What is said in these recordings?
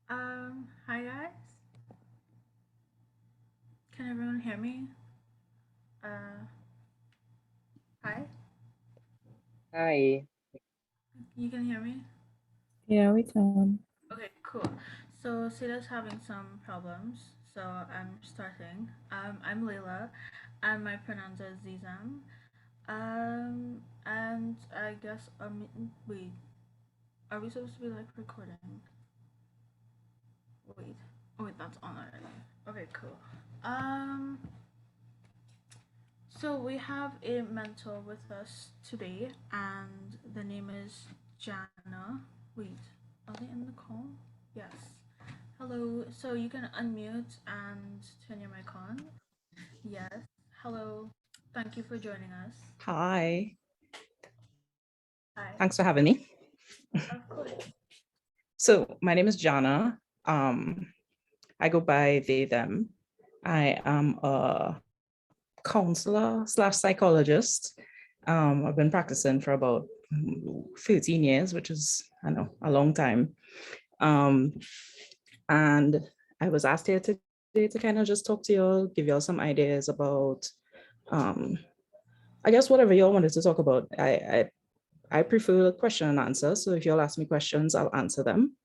Hi guys. Can everyone hear me? Uh, Hi. Hi. You can hear me? Yeah, we can. Okay, cool. So Sida's having some problems, so I'm starting. I'm Layla, and my pronouns are Zizam. And I guess wait, are we supposed to be like recording? Wait, oh wait, that's on already. Okay, cool. Um, So we have a mentor with us today, and the name is Jhanah. Wait, are they in the call? Yes. Hello. So you can unmute and turn your mic on. Yes. Hello. Thank you for joining us. Hi. Hi. Thanks for having me. Of course. So my name is Jhanah. I go by they, them. I am a counselor slash psychologist. I've been practicing for about 13 years, which is, I know, a long time. Um, and I was asked here today to kind of just talk to y'all, give y'all some ideas about, um, I guess, whatever y'all wanted to talk about. I prefer question and answer. So if you'll ask me questions, I'll answer them.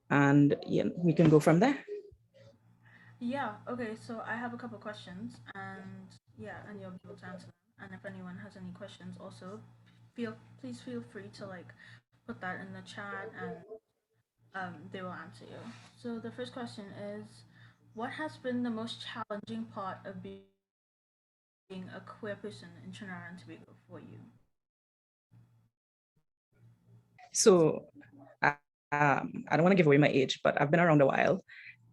And yeah, we can go from there. Yeah. Okay. So I have a couple questions, and yeah, and you'll be able to answer them. And if anyone has any questions, also please feel free to like put that in the chat, and they will answer you. So the first question is, what has been the most challenging part of being a queer person in Trinidad and Tobago for you? So I don't want to give away my age, but I've been around a while.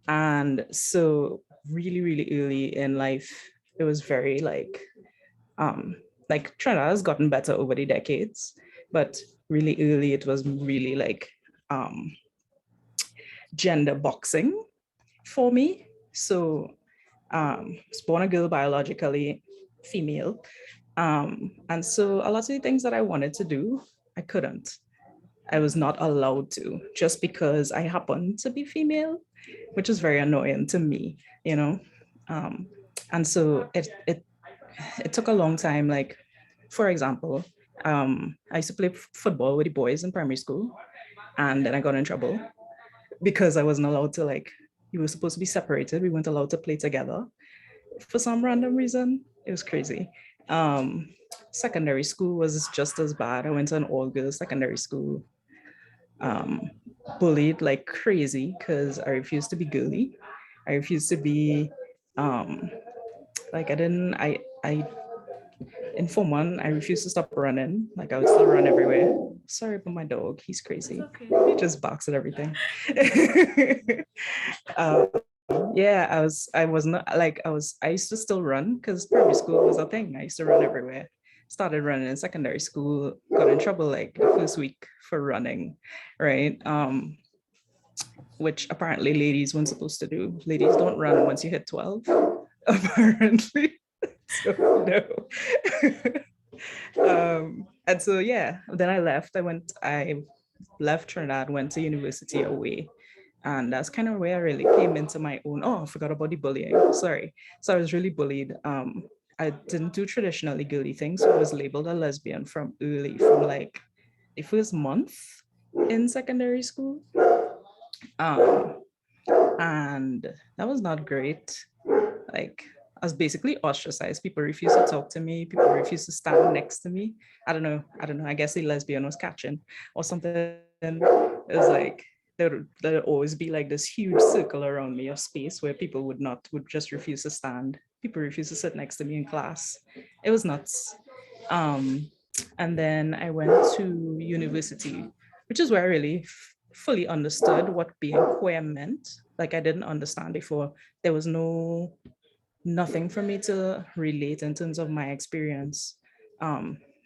And so really early in life, it was very like Trinidad has gotten better over the decades, but really early it was really like um gender boxing for me. So I was born a girl biologically female. And so a lot of the things that I wanted to do, I couldn't. I was not allowed to just because I happened to be female, which is very annoying to me, you know. Um, and so it took a long time. Like, for example, I used to play football with the boys in primary school, and then I got in trouble because I wasn't allowed to like. You were supposed to be separated. We weren't allowed to play together for some random reason. It was crazy. Um, Secondary school was just as bad. I went to an all girls secondary school, um, bullied like crazy because I refused to be girly. I refused to be um, like I in Form 1, I refused to stop running. Like I would still run everywhere. Sorry about my dog. He's It's crazy. okay. He just barks at everything. Yeah, I was not like I used to still run because primary school was a thing. I used to run everywhere. Started running in secondary school, got in trouble like the first week for running, right? Which apparently ladies weren't supposed to do. Ladies don't run once you hit 12, apparently. So no. And so yeah, then I left Trinidad, went to university away. And that's kind of where I really came into my own. Oh, I forgot about the bullying. Sorry. So I was really bullied. I didn't do traditionally girly things. So I was labeled a lesbian from early, from like the first month in secondary school. Um, and that was not great. Like I was basically ostracized. People refused to talk to me. People refused to stand next to me. I don't know. I don't know. I guess the lesbian was catching or something. It was like there'd always be like this huge circle around me of space where people would just refuse to stand. People refused to sit next to me in class. It was nuts. Um, and then I went to university, which is where I really fully understood what being queer meant. Like I didn't understand before. There was nothing for me to relate in terms of my experience.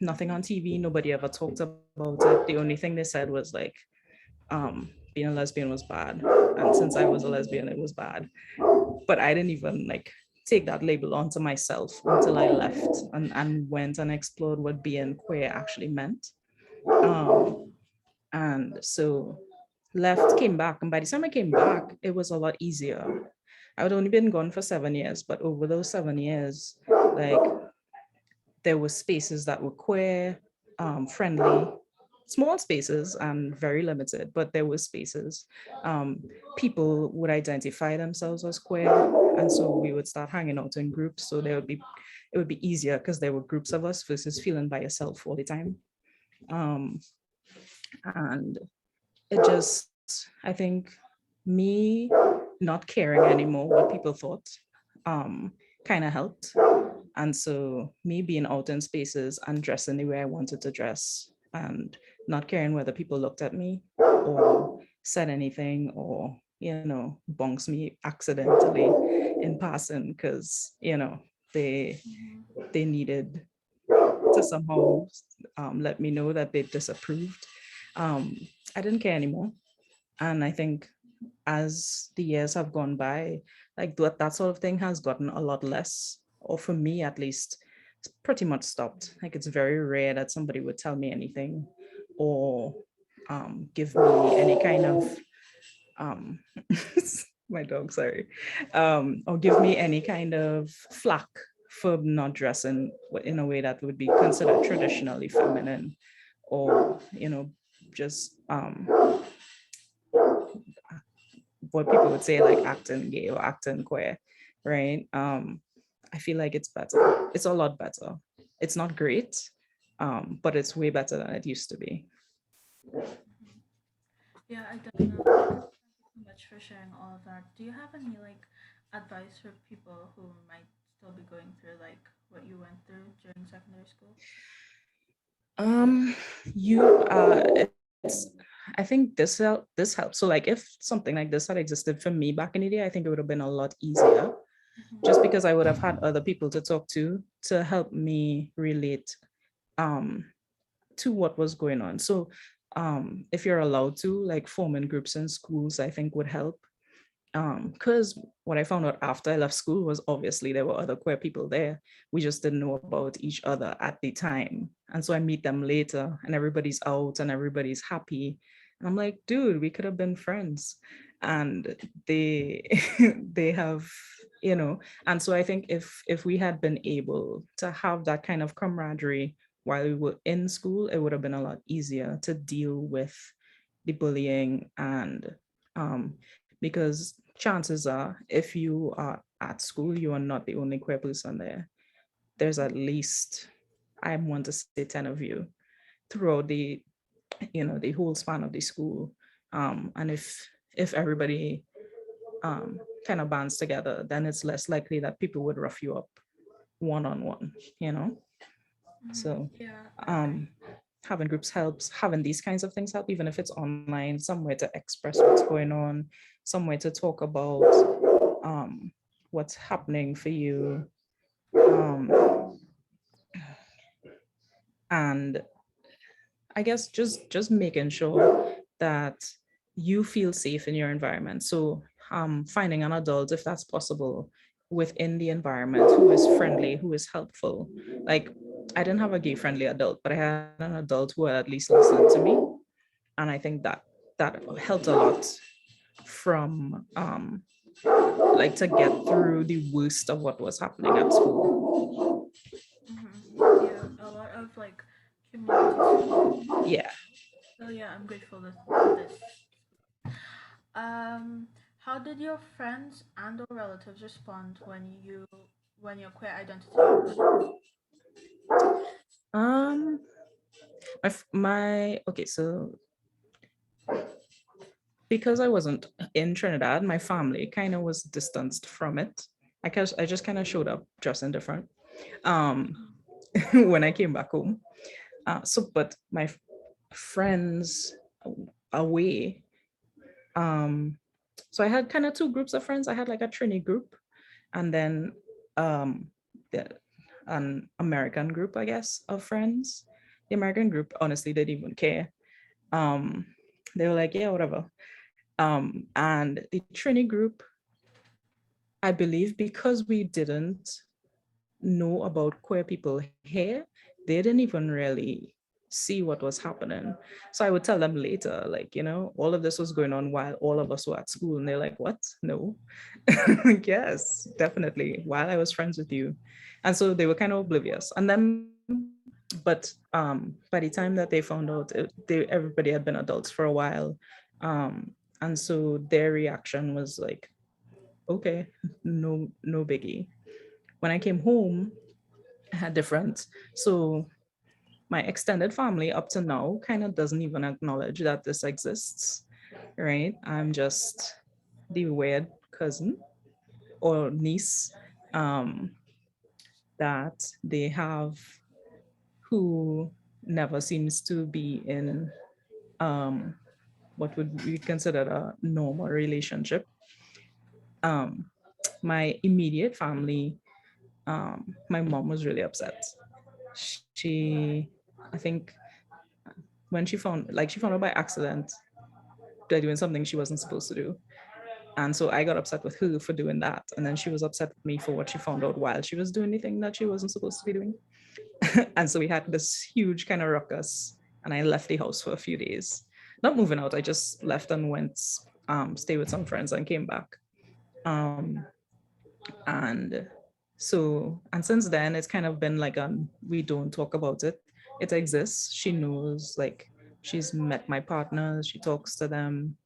Nothing on TV. Nobody ever talked about it. The only thing they said was like, being a lesbian was bad, and since I was a lesbian, it was bad. But I didn't even like take that label onto myself until I left and went and explored what being queer actually meant. Um, and so left, came back, and by the time I came back, it was a lot easier. I had only been gone for 7 years, but over those 7 years, like there were spaces that were queer, friendly, small spaces and very limited, but there were spaces. Um, People would identify themselves as queer, and so we would start hanging out in groups. So it would be easier because there were groups of us versus feeling by yourself all the time. Um, and it just, I think, me not caring anymore what people thought, um, kind of helped. And so me being out in spaces and dressing the way I wanted to dress and not caring whether people looked at me or said anything or, bonks me accidentally in passing because, they Mm-hmm. they needed to somehow let me know that they disapproved. Um, I didn't care anymore. And I think as the years have gone by, like that sort of thing has gotten a lot less, or for me at least, it's pretty much stopped. Like it's very rare that somebody would tell me anything or give me any kind of um, my dog, sorry, or give me any kind of flack for not dressing in a way that would be considered traditionally feminine, or just what people would say like acting gay or acting queer, right? I feel like it's better. It's a lot better. It's not great, but it's way better than it used to be. Mm-hmm. Yeah, I definitely. Thank you so much for sharing all of that. Do you have any like advice for people who might still be going through like what you went through during secondary school? Um, you it's I think this helps. So like if something like this had existed for me back in the day, I think it would have been a lot easier just Mm-hmm. because I would have had other people to talk to help me relate um to what was going on. So if you're allowed to, like forming groups in schools, I think would help. Because what I found out after I left school was obviously there were other queer people there. We just didn't know about each other at the time. And so I meet them later and everybody's out and everybody's happy. And I'm like, dude, we could have been friends. And they they have, and so I think if we had been able to have that kind of camaraderie while we were in school, it would have been a lot easier to deal with the bullying and because chances are if you are at school, you are not the only queer person there. There's at least, I want to say 10 of you throughout the whole span of the school. And if everybody kind of bands together, then it's less likely that people would rough you up one on one, you know? Mm-hmm. So Yeah, I agree. um, having groups helps, having these kinds of things help, even if it's online, somewhere to express what's going on, somewhere to talk about what's happening for you. Um, and I guess just making sure that you feel safe in your environment. So finding an adult, if that's possible, within the environment who is friendly, who is helpful. Like I didn't have a gay friendly adult, but I had an adult who would at least listen to me. And I think that helped a lot from like to get through the worst of what was happening at school. Mm-hmm. Yeah, a lot of like community support. Yeah. So yeah, I'm grateful for this. Um, how did your friends and or relatives respond when your queer identity was revealed? Um my okay, so because I wasn't in Trinidad, my family kind of was distanced from it. I just kind of showed up dressing different um, when I came back home. But my friends away, um, so I had kind of two groups of friends. I had like a Trini group, and then um, the, an American group, I guess, of friends. The American group honestly didn't even care. Um, they were like, yeah, whatever. And the Trini group, I believe because we didn't know about queer people here, they didn't even really see what was happening. So I would tell them later, like, all of this was going on while all of us were at school. And they're like, what? No. Like, yes, definitely. While I was friends with you. And so they were kind of oblivious. And then, but by the time that they found out, everybody had been adults for a while. And so their reaction was like, okay, no biggie. When I came home, I had different. So my extended family up to now kind of doesn't even acknowledge that this exists, right? I'm just the weird cousin or niece um, that they have who never seems to be in um, what would be considered a normal relationship. Um, my immediate family, my mom was really upset. She, I think, when she found out by accident they're doing something she wasn't supposed to do. And so I got upset with her for doing that. And then she was upset with me for what she found out while she was doing the thing that she wasn't supposed to be doing. And so we had this huge kind of ruckus. And I left the house for a few days. Not moving out, I just left and went stay with some friends and came back. Um, and and since then it's kind of been like we don't talk about it. It exists. She knows, like, she's met my partners, she talks to them,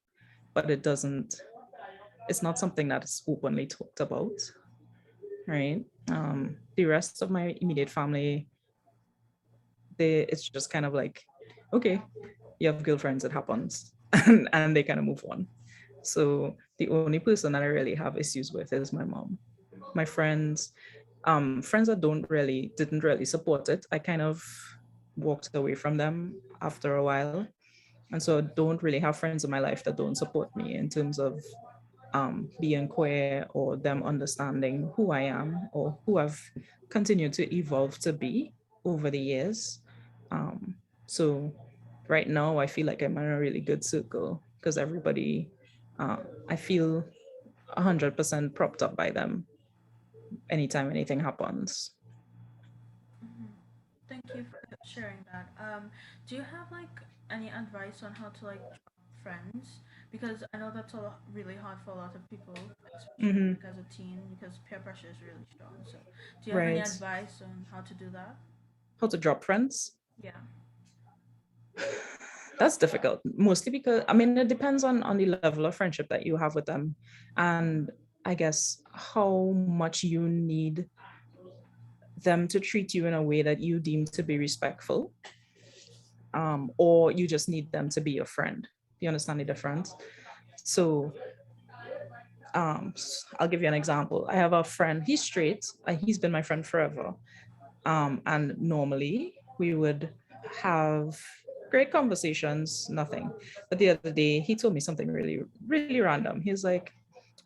but it's not something that is openly talked about, right? The rest of my immediate family, it's just kind of like, okay, you have girlfriends, it happens, and they kind of move on. So the only person that I really have issues with is my mom. My friends that didn't really support it, I kind of walked away from them after a while. And so I don't really have friends in my life that don't support me in terms of being queer or them understanding who I am or who I've continued to evolve to be over the years. Um, so right now, I feel like I'm in a really good circle because everybody, uh, I feel 100% propped up by them anytime anything happens. Hmm. Thank you for sharing that. Do you have like any advice on how to like drop friends? Because I know that's really hard for a lot of people, especially Hmm. like as a teen, because peer pressure is really strong. So, do you have any Right. advice on how to do that? How to drop friends? Yeah. That's difficult, mostly because I mean it depends on the level of friendship that you have with them, and I guess how much you need them to treat you in a way that you deem to be respectful, or you just need them to be your friend. Do you understand the difference? So I'll give you an example. I have a friend, he's straight, and he's been my friend forever. And normally we would have great conversations, nothing. But the other day, he told me something really, really random. He's like,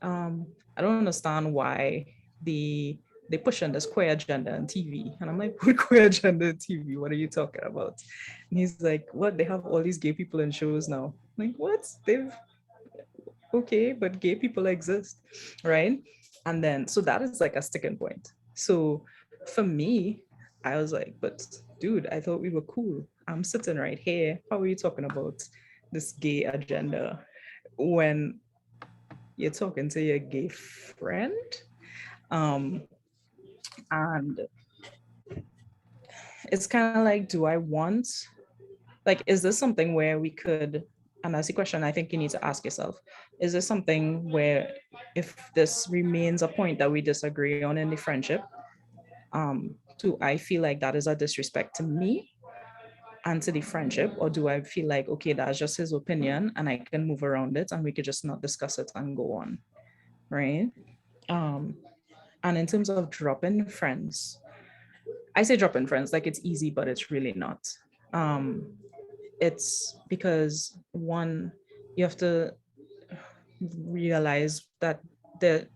I don't understand why the they push on this queer agenda on TV. And I'm like, what queer agenda on TV? What are you talking about? And he's like, what? They have all these gay people in shows now. I'm like, what? They've okay, but gay people exist, right? And then so that is like a sticking point. So for me, I was like, but dude, I thought we were cool. I'm sitting right here. How are you talking about this gay agenda when you're talking to your gay friend? Um, and it's kind of like, do I want, like, is this something where we could, and that's the question I think you need to ask yourself, is this something where if this remains a point that we disagree on in the friendship, do I feel like that is a disrespect to me and to the friendship, or do I feel like, okay, that's just his opinion and I can move around it and we could just not discuss it and go on, right? um and in terms of dropping friends, I say dropping friends like it's easy, but it's really not. um it's because one, you have to realize that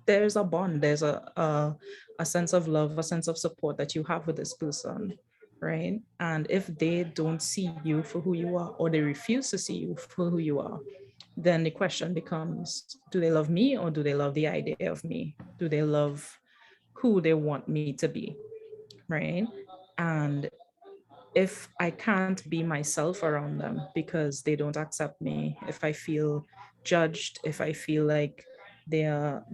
there's a bond, there's a sense of love, a sense of support that you have with this person, right? And if they don't see you for who you are, or they refuse to see you for who you are, then the question becomes, do they love me or do they love the idea of me? Do they love who they want me to be, right? And if I can't be myself around them because they don't accept me, if I feel judged, if I feel like they're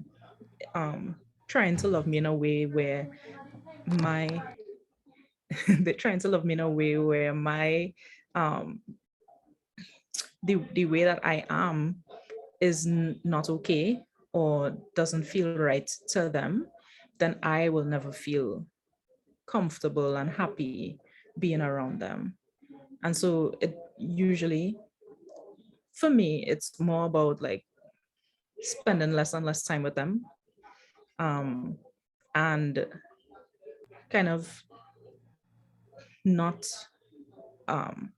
um, trying to love me in a way where my they're trying to love me in a way where my um, the way that I am is not okay or doesn't feel right to them, then I will never feel comfortable and happy being around them. And so it usually, for me, it's more about like spending less and less time with them, um, and kind of not um,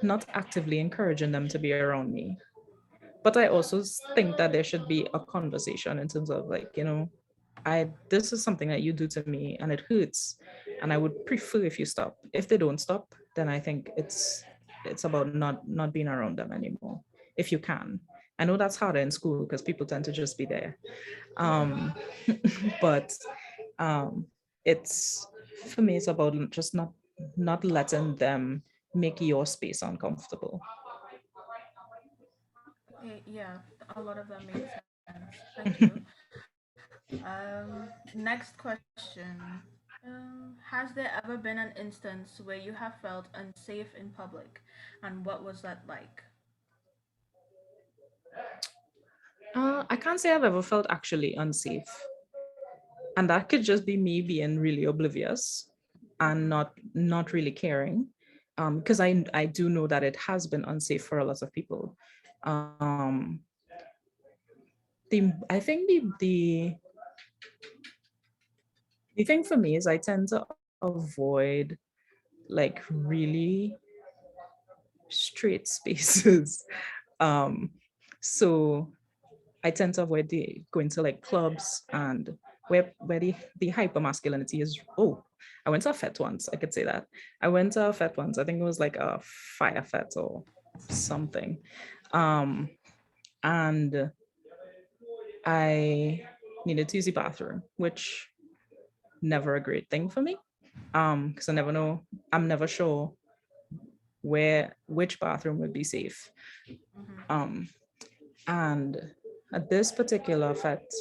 not actively encouraging them to be around me. But I also think that there should be a conversation in terms of like, I this is something that you do to me and it hurts, and I would prefer if you stop. If they don't stop, then I think it's about not being around them anymore if you can. I know that's harder in school because people tend to just be there. Yeah. Um, but um, it's for me, it's about just not letting them make your space uncomfortable. Okay, yeah, a lot of that makes sense. Thank you. Next question. Has there ever been an instance where you have felt unsafe in public? And what was that like? I can't say I've ever felt actually unsafe. And that could just be me being really oblivious and Mm-hmm. not really caring. Because I do know that it has been unsafe for a lot of people. Um, I think the thing for me is I tend to avoid like really straight spaces. Um, so I tend to avoid the going to like clubs and where the hyper masculinity is. Oh, I went to a fete once. I could say that. I went to a fete once. I think it was like a fire fete or something. Um, and I needed to use the bathroom, which never a great thing for me. Because I never know. I'm never sure which bathroom would be safe. Mm-hmm. Um, and at this particular fete,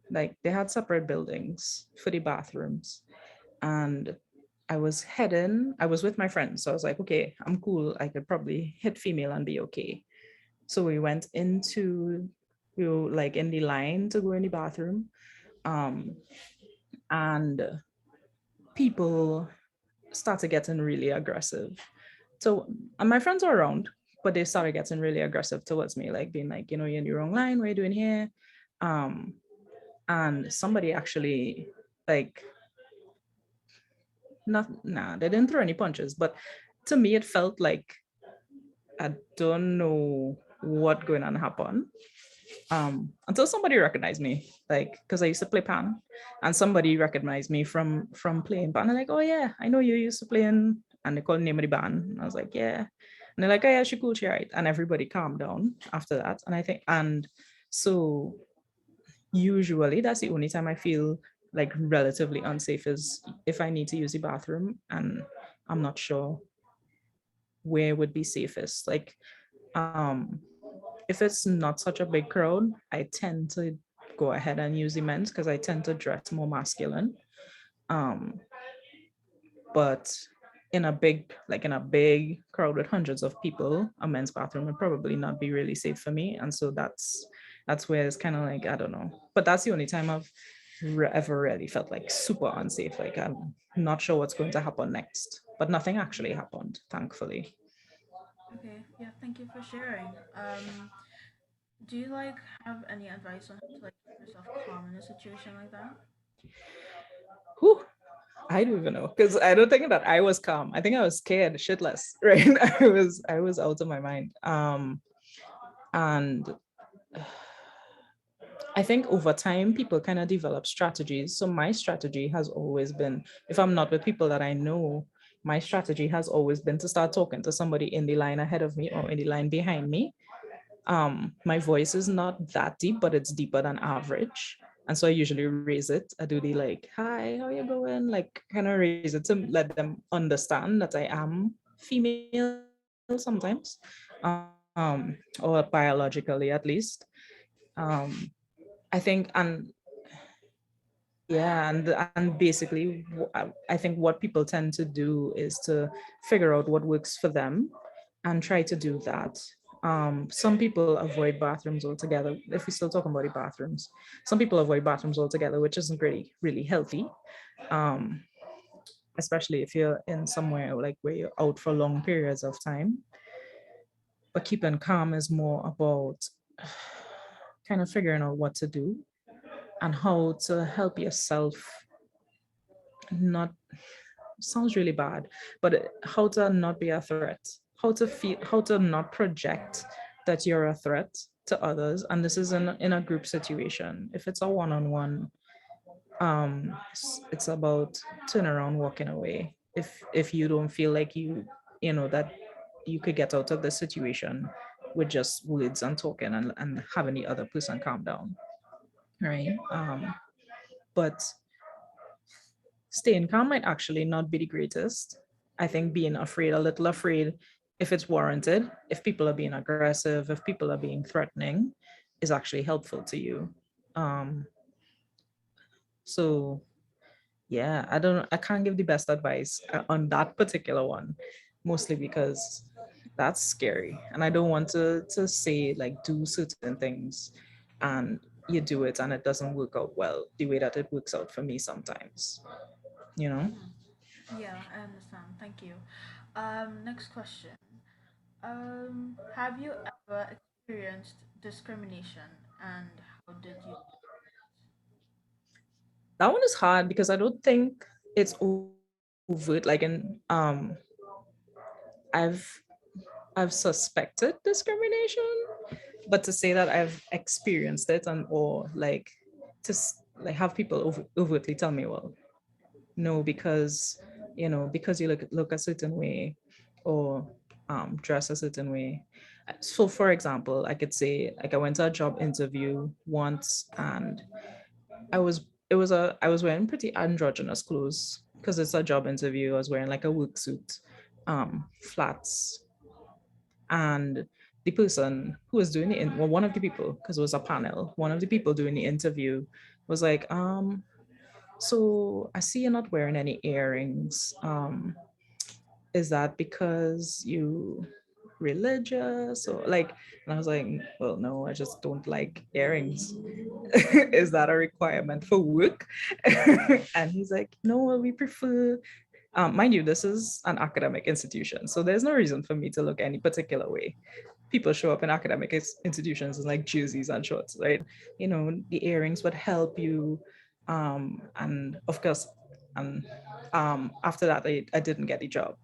like they had separate buildings for the bathrooms, and I was with my friends, so I was like, okay, I'm cool, I could probably hit female and be okay. So we were like in the line to go in the bathroom, um and people started getting really aggressive. So, and my friends were around, but they started getting really aggressive towards me, like being like, you're in the wrong line, what are you doing here? um and somebody actually, like, not nah, they didn't throw any punches, but to me it felt like I don't know what going on happen. Until somebody recognized me, like, because I used to play pan, and somebody recognized me from playing pan. They're like, oh yeah, I know you used to play in, and they called the name of the band. And I was like, yeah. And they're like, oh yeah, she cool, she right. And everybody calmed down after that. And I think, and so usually that's the only time I feel like relatively unsafe is if I need to use the bathroom and I'm not sure where would be safest. Like, um, if it's not such a big crowd, I tend to go ahead and use the men's because I tend to dress more masculine. Um, but in a big crowd with hundreds of people, a men's bathroom would probably not be really safe for me. And so that's where it's kind of like, I don't know. But that's the only time I've ever really felt like super unsafe. Like I'm not sure what's going to happen next. But nothing actually happened, thankfully. Okay, yeah, thank you for sharing. Do you like have any advice on how to like keep yourself calm in a situation like that? Whew, I don't even know because I don't think that I was calm. I think I was scared shitless, right? I was out of my mind. And I think over time people kind of develop strategies. So my strategy has always been, if I'm not with people that I know, my strategy has always been to start talking to somebody in the line ahead of me or in the line behind me. My voice is not that deep, but it's deeper than average. And so I usually raise it. I do the like, hi, how you going? Like kind of raise it to let them understand that I am female sometimes, or biologically at least. Um, I think, and yeah, and basically, I think what people tend to do is to figure out what works for them and try to do that. Some people avoid bathrooms altogether. If we're still talking about the bathrooms, some people avoid bathrooms altogether, which isn't really healthy. Um, Especially if you're in somewhere like where you're out for long periods of time. But keeping calm is more about kind of figuring out what to do and how to help yourself not sounds really bad, but how to not be a threat, how to feel, how to not project that you're a threat to others. And this is in a group situation. If it's a one-on-one, it's about turn around, walking away. If you don't feel like you know that you could get out of the situation with just words and talking and having the other person calm down, right? But staying calm might actually not be the greatest. I think being afraid, a little afraid, if it's warranted, if people are being aggressive, if people are being threatening, is actually helpful to you. Um, so yeah, I can't give the best advice on that particular one, mostly because that's scary, and I don't want to say like do certain things, and you do it and it doesn't work out well the way that it works out for me sometimes, you know. Yeah, I understand. Thank you. Next question. Have you ever experienced discrimination, and how did you? That one is hard because I don't think it's overt. Like in I've I've suspected discrimination, but to say that I've experienced it and or like like have people overtly tell me, well, no, because because you look a certain way or dress a certain way. So for example, I could say like I went to a job interview once and I was wearing pretty androgynous clothes because it's a job interview. I was wearing like a work suit, flats, and the person who was doing well, one of the people, because it was a panel, one of the people doing the interview was like, so I see you're not wearing any earrings. Is that because you religious or like? And I was like, well, no, I just don't like earrings. Is that a requirement for work? And he's like, no, well, we prefer, mind you, this is an academic institution, so there's no reason for me to look any particular way. People show up in academic institutions in like jerseys and shorts, right? The earrings would help you. And of course, and after that, I didn't get the job.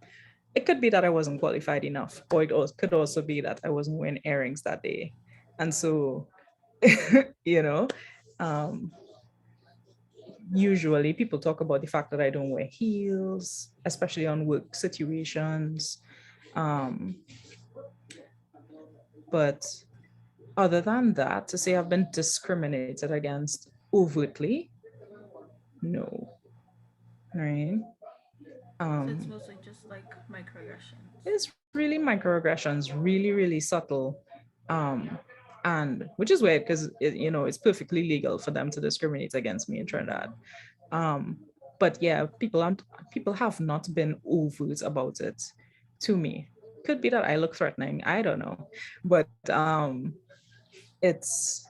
It could be that I wasn't qualified enough, or it also, could also be that I wasn't wearing earrings that day. And so, you know, um, usually people talk about the fact that I don't wear heels, especially on work situations. Um, but other than that, to say I've been discriminated against overtly, no, right? So it's Um, mostly just like microaggressions. it's really microaggressions, really subtle, um, and which is weird because it's perfectly legal for them to discriminate against me in Trinidad. Um, but yeah, people have not been overt about it to me. Could be that I look threatening, I don't know, but it's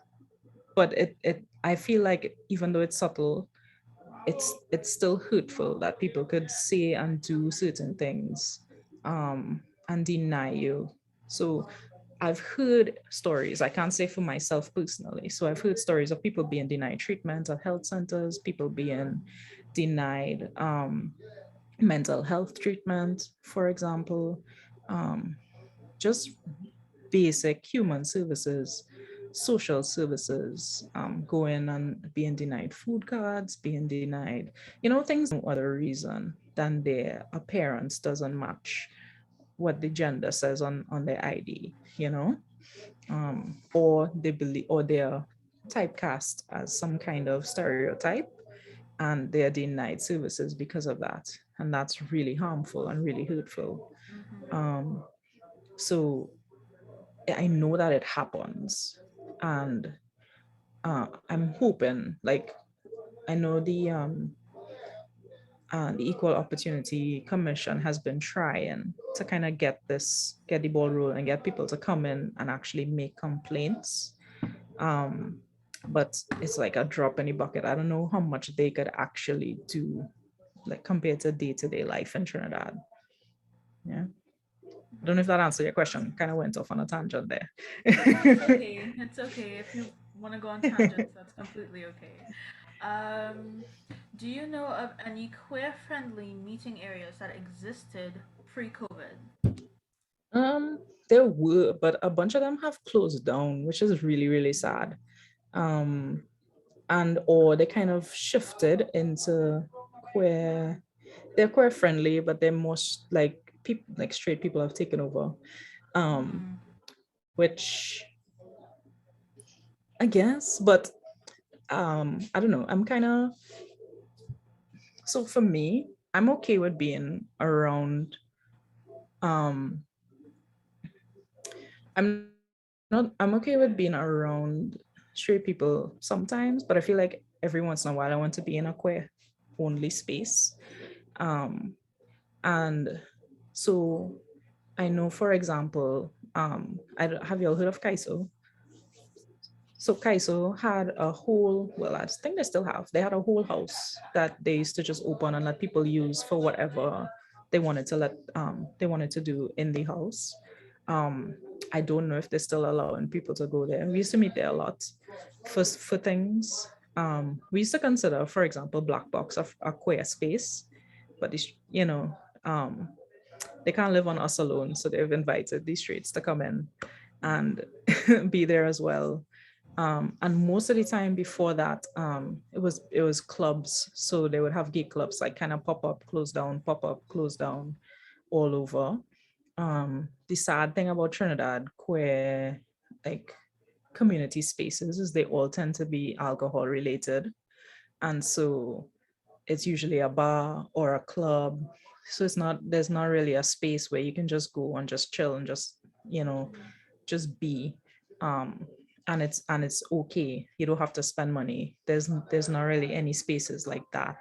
but I feel like even though it's subtle, it's still hurtful that people could say and do certain things, and deny you. So I've heard stories, I can't say for myself personally. So I've heard stories of people being denied treatment at health centers, people being denied mental health treatment, for example, just basic human services, social services, going and being denied food cards, being denied, things no other reason than their appearance doesn't match what the gender says on their ID, or they believe, or they're typecast as some kind of stereotype, and they are denied services because of that. And that's really harmful and really hurtful. Mm-hmm. Um, so I know that it happens. And I'm hoping, like, I know the Equal Opportunity Commission has been trying to kind of get the ball rolling and get people to come in and actually make complaints. Um, but it's like a drop in the bucket. I don't know how much they could actually do, like compared to day-to-day life in Trinidad. Yeah. I don't know if that answered your question. Kind of went off on a tangent there. No, it's okay. It's okay. If you want to go on tangents, that's completely okay. Um, do you know of any queer-friendly meeting areas that existed pre-COVID? um, there were, but a bunch of them have closed down, which is really, really sad. Um, and or they kind of shifted into queer. They're queer friendly, but they're most like people, like straight people have taken over. Um, Mm-hmm. which I guess, but I don't know. I'm kind of so for me, I'm okay with being around. Um, I'm okay with being around straight people sometimes, but I feel like every once in a while I want to be in a queer only space. Um, and so I know, for example, have you all heard of Kaiso? So Kaiso had a whole, well, I think they still have, they had a whole house that they used to just open and let people use for whatever they wanted to do in the house. Um, I don't know if they're still allowing people to go there. We used to meet there a lot for things. We used to consider, for example, Black Box a queer space, but it's, um, they can't live on us alone. So they've invited these streets to come in and be there as well. And most of the time before that, it was clubs. So they would have gay clubs like kind of pop up, close down all over. The sad thing about Trinidad queer like community spaces is they all tend to be alcohol related. And so it's usually a bar or a club. So there's not really a space where you can just go and just chill and just, you know, just be. Um, and it's okay. You don't have to spend money. There's not really any spaces like that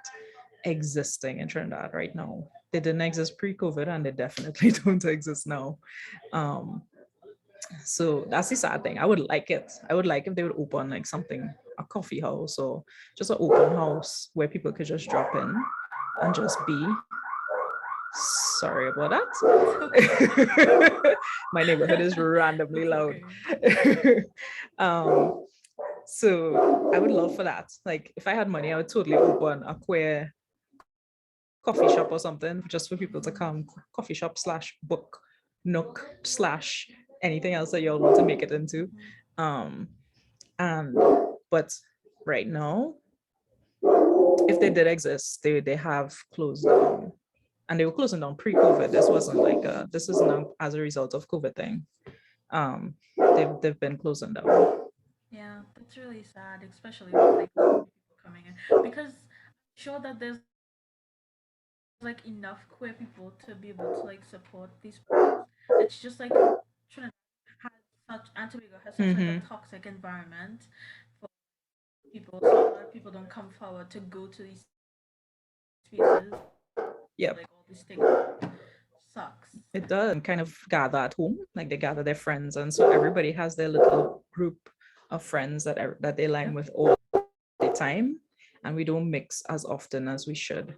existing in Trinidad right now. They didn't exist pre-COVID and they definitely don't exist now. Um, so that's the sad thing. I would like it. I would like if they would open like something, a coffee house or just an open house where people could just drop in and just be. Sorry about It's okay. that. My neighborhood is randomly It's loud. okay. um, so I would love for that. Like if I had money, I would totally open a queer coffee shop or something just for people to Mm-hmm. come. Coffee shop slash book nook slash anything else that y'all want to make it into. Um, and but right now, if they did exist, they have closed down. And they were closing down pre-COVID. This isn't as a result of COVID thing. They've been closing down. Yeah, that's really sad, especially with like so many people coming in. Because I'm sure that there's like enough queer people to be able to like support these programs. It's just like Trinidad has Antigua has such like a toxic Mm-hmm. environment for people, so a lot of people don't come forward to go to these spaces because of like all the stigma. Yep, Sucks. it does. Kind of gather at home, like they gather their friends, and so everybody has their little group of friends that they Yep. line with all the time, and we don't mix as often as we should,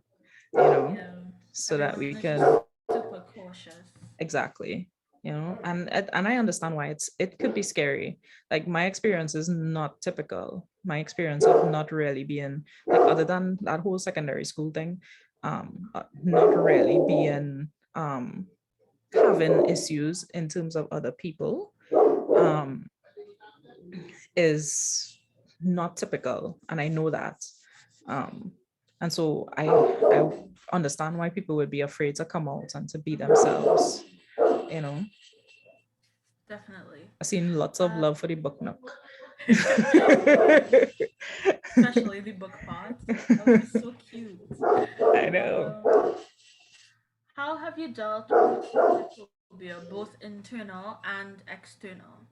you know, Yeah. so that Everyone we is just super can cautious. exactly, and I understand why it could be scary. Like my experience is not typical. My experience of not really being like other than that whole secondary school thing, not really being having issues in terms of other people um is not typical, and I know that. um and so I understand why people would be afraid to come out and to be themselves, you know. Definitely. I've seen lots of love for the book nook. Especially the book parts. That would be so cute. I know. Um, how have you dealt with queerphobia, both internal and external?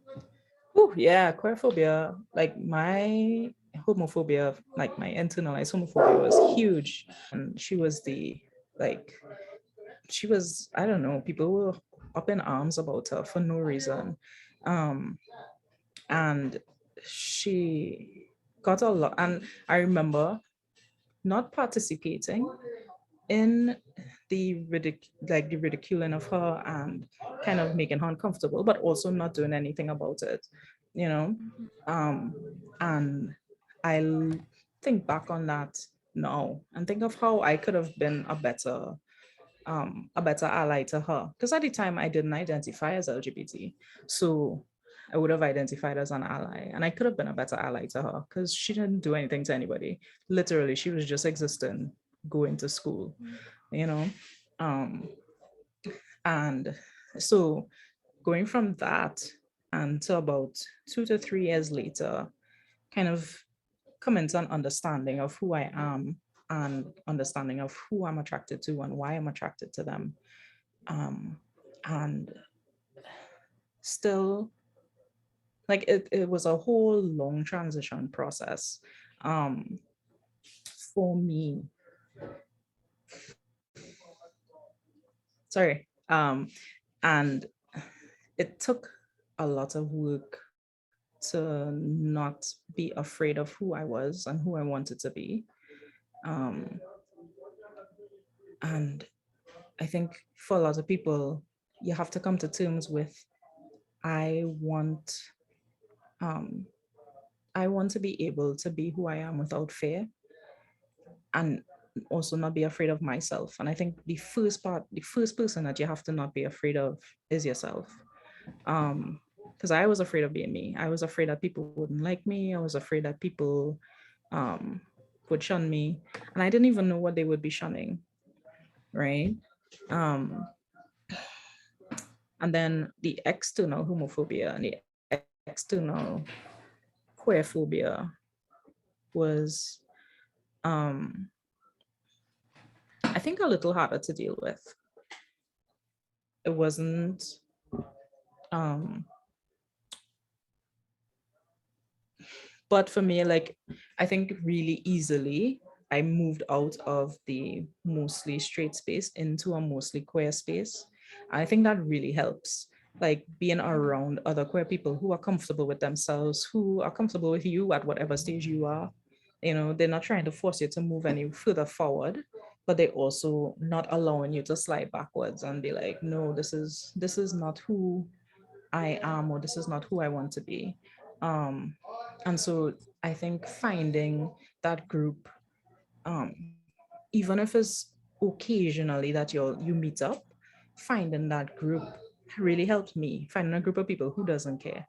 Oh yeah, queerphobia. Like my homophobia, like my internalized homophobia was huge. She was like she was, I don't know, people were up in arms about her for no reason. Um, and she got a lot. And I remember not participating in the ridiculing of her and kind of making her uncomfortable, but also not doing anything about it, you know. Mhm. Um, and think back on that now and think of how I could have been a better ally to her. Because at the time I didn't identify as LGBT. So I would have identified as an ally. And I could have been a better ally to her because she didn't do anything to anybody. Literally, she was just existing, going to school, you know? Um, and so going from that and to about 2 to 3 years later, kind of coming to an understanding of who I am and understanding of who I'm attracted to and why I'm attracted to them. um, and still it was a whole long transition process um, for me. Sorry. And it took a lot of work to not be afraid of who I was and who I wanted to be. um, and I think for a lot of people you have to come to terms with, i want um, I want to be able to be who I am without fear and also not be afraid of myself. And I think the first person that you have to not be afraid of is yourself. Because I was afraid of being me. I was afraid that people wouldn't like me. I was afraid that people um, would shun me. And I didn't even know what they would be shunning, right? Um, and then the external homophobia and the external queerphobia was, um, I think, a little harder to deal with. It wasn't um but for me, like, I think really easily I moved out of the mostly straight space into a mostly queer space. I think that really helps, like being around other queer people who are comfortable with themselves, who are comfortable with you at whatever stage you are. They're not trying to force you to move any further forward, but they also not allowing you to slide backwards and be like, no, this is not who I am, or this is not who I want to be. Um, and so I think finding that group, even if it's occasionally that you meet up, finding that group really helped me. Finding a group of people who doesn't care.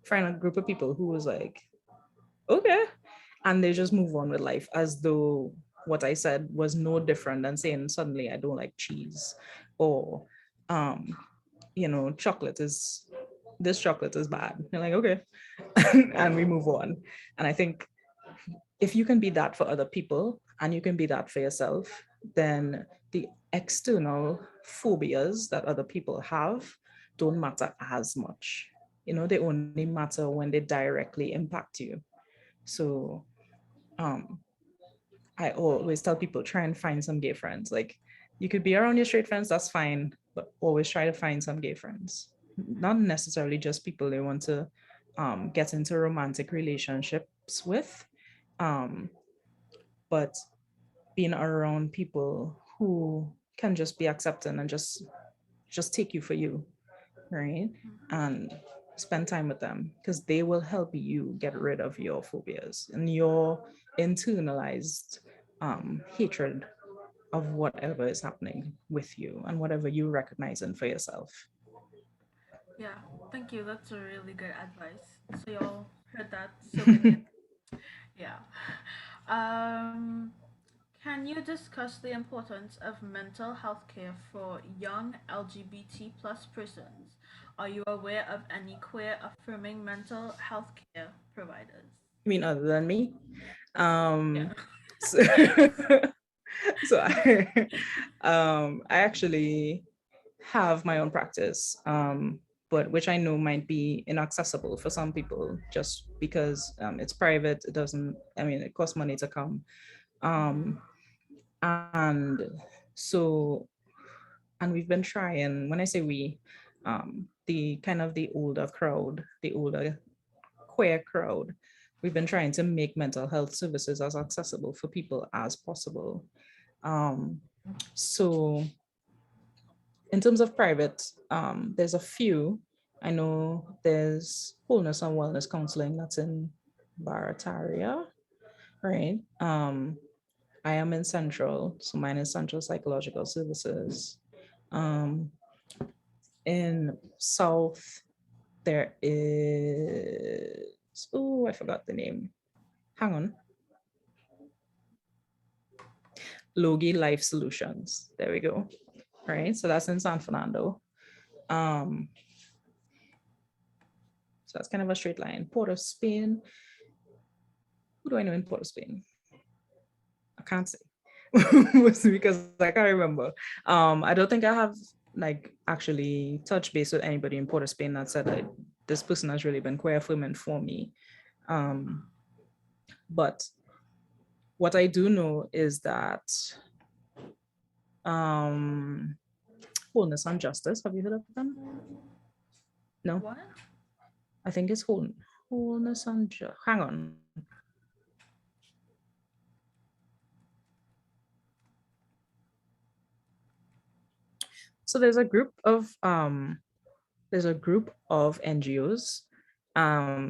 Finding a group of people who was like, okay, and they just move on with life as though what I said was no different than saying suddenly I don't like cheese, or um, chocolate is this chocolate is bad. You're like, okay. And we move on. And I think if you can be that for other people and you can be that for yourself, then the external phobias that other people have don't matter as much. They only matter when they directly impact you. So um I always tell people, try and find some gay friends. Like, you could be around your straight friends, that's fine, but always try to find some gay friends. Not necessarily just people they want to get into romantic relationships with, um, but being around people who can just be accepting and just take you for you, right? And spend time with them because they will help you get rid of your phobias and your internalized hatred of whatever is happening with you and whatever you recognize in for yourself. Yeah, thank you. That's a really good advice. So y'all heard that. So many. Yeah. Um, can you discuss the importance of mental health care for young LGBT plus persons? are you aware of any queer affirming mental health care providers? I mean, other than me. Yeah. So, so I actually have my own practice, but which I know might be inaccessible for some people just because it's private. It doesn't, I mean, it costs money to come. Mm-hmm. Um, and so, and we've been trying, when I say we, the kind of the older crowd, the older queer crowd, we've been trying to make mental health services as accessible for people as possible. Um, so in terms of private, there's a few. I know there's wholeness and wellness counseling that's in Barataria, right? I am in Central, so mine is Central Psychological Services. Um, in South, there is, oh, I forgot the name. Hang on. Logie Life Solutions. There we go. Right. So that's in San Fernando. Um, so that's kind of a straight line. Port of Spain. Who do I know in Port of Spain? I can't say. Because I can't remember. I don't think I have like actually touched base with anybody in Port of Spain that said like this person has really been queer affirming for me. Um, but what I do know is that um Wholeness and Justice. Have you heard of them? No, What? I think it's Wholeness and Hang on. So there's a group of NGOs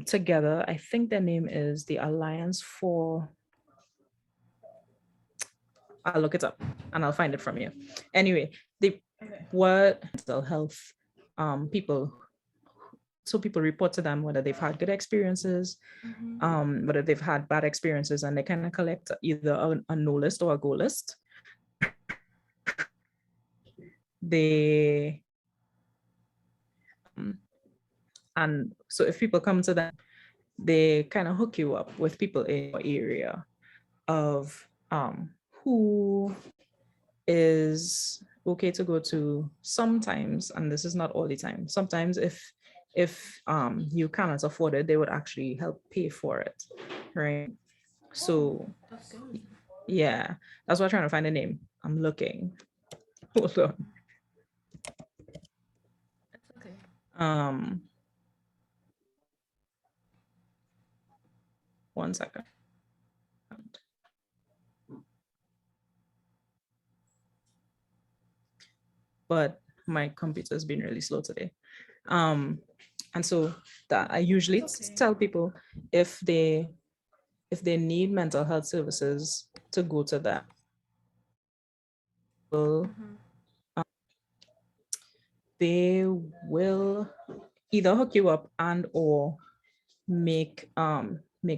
together. I think their name is the Alliance for. I'll look it up and I'll find it from you. Anyway, the Okay. what mental health people, so people report to them whether they've had good experiences, Mm-hmm. whether they've had bad experiences, and they kind of collect either a no list or a go list. They and so if people come to them, they kind of hook you up with people in your area of who is okay to go to sometimes, and this is not all the time. Sometimes if you cannot afford it, they would actually help pay for it, right? Oh, So that's good. yeah, that's why I'm trying to find a name. I'm looking. Hold on. It's okay. Um, 1 second. But my computer's been really slow today. Um, and so that I usually It's okay. tell people if they need mental health services to go to that. Well, Mm-hmm. they will either hook you up and or make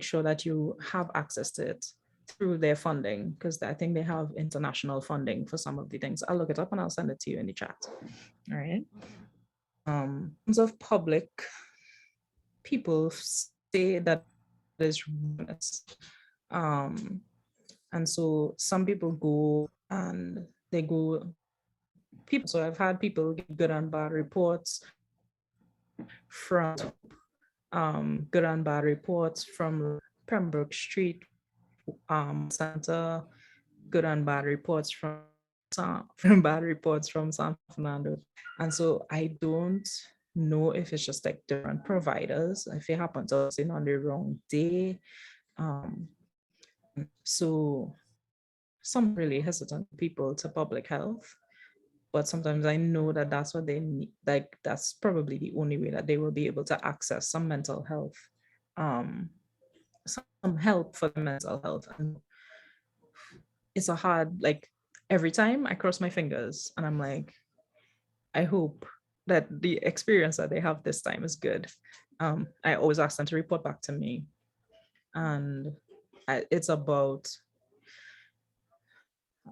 sure that you have access to it through their funding, because I think they have international funding for some of the things. I'll look it up and I'll send it to you in the chat. All right. Mm-hmm. In terms of public, people say that is rudeness. Um, and so some people go and they go people. So I've had people get good and bad reports from good and bad reports from Pembroke Street Center, good and bad reports from from bad reports from San Fernando. And so I don't know if it's just like different providers, if it happens to us in on the wrong day. Um, so some really hesitant people to public health, but sometimes I know that that's what they need. Like that's probably the only way that they will be able to access some mental health, um, some help for the mental health. And it's a hard, like every time I cross my fingers and I'm like, I hope that the experience that they have this time is good. I always ask them to report back to me, and it's about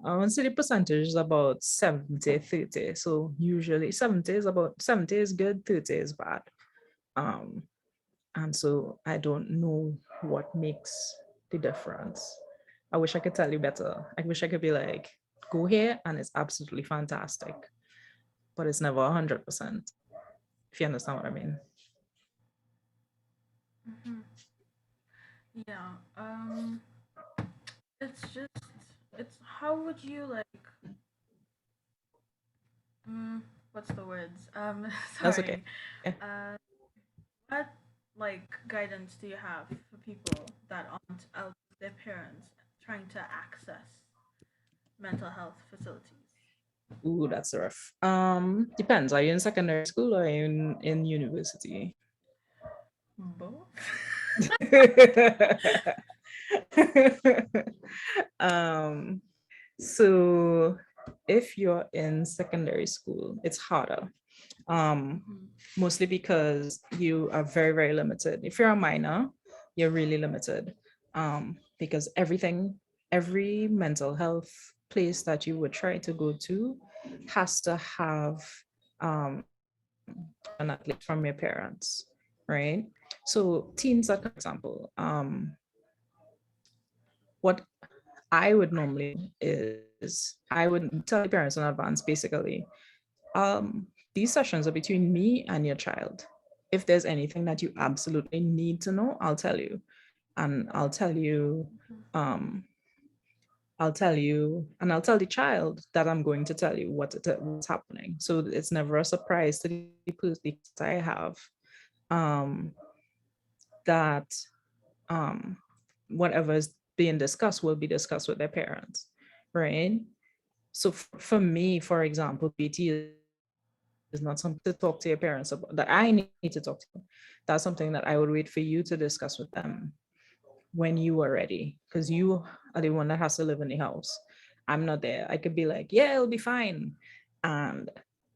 I would say the percentage is about 70-30. So usually 70 is good, 30 is bad. Um, and so I don't know what makes the difference. I wish I could tell you better. I wish I could be like, go here and it's absolutely fantastic, but it's never 100%, if you understand what I mean. Hmm. Yeah. It's just it's how would you like mm, what's the words? That's okay. Sorry. Uh, what like guidance do you have for people that aren't out with their parents trying to access mental health facilities? Ooh, that's rough. Depends. Are you in secondary school or are you in university? Both. um, so if you're in secondary school, it's harder. Um, Hmm. Mostly because you are very, very limited. If you're a minor, you're really limited. Because every mental health place that you would try to go to has to have an athlete from your parents, right? So teens that, for example, what I would normally do is I would tell the parents in advance, basically, these sessions are between me and your child. If there's anything that you absolutely need to know, I'll tell you. And um, and I'll tell the child that I'm going to tell you what's happening. So it's never a surprise to the kids I have, um, that um, whatever is being discussed will be discussed with their parents, right? So for me, for example, PT is not something to talk to your parents about, that I need to talk to you. That's something that I would wait for you to discuss with them when you are ready, because you are the one that has to live in the house. I'm not there. I could be like, yeah, it'll be fine. And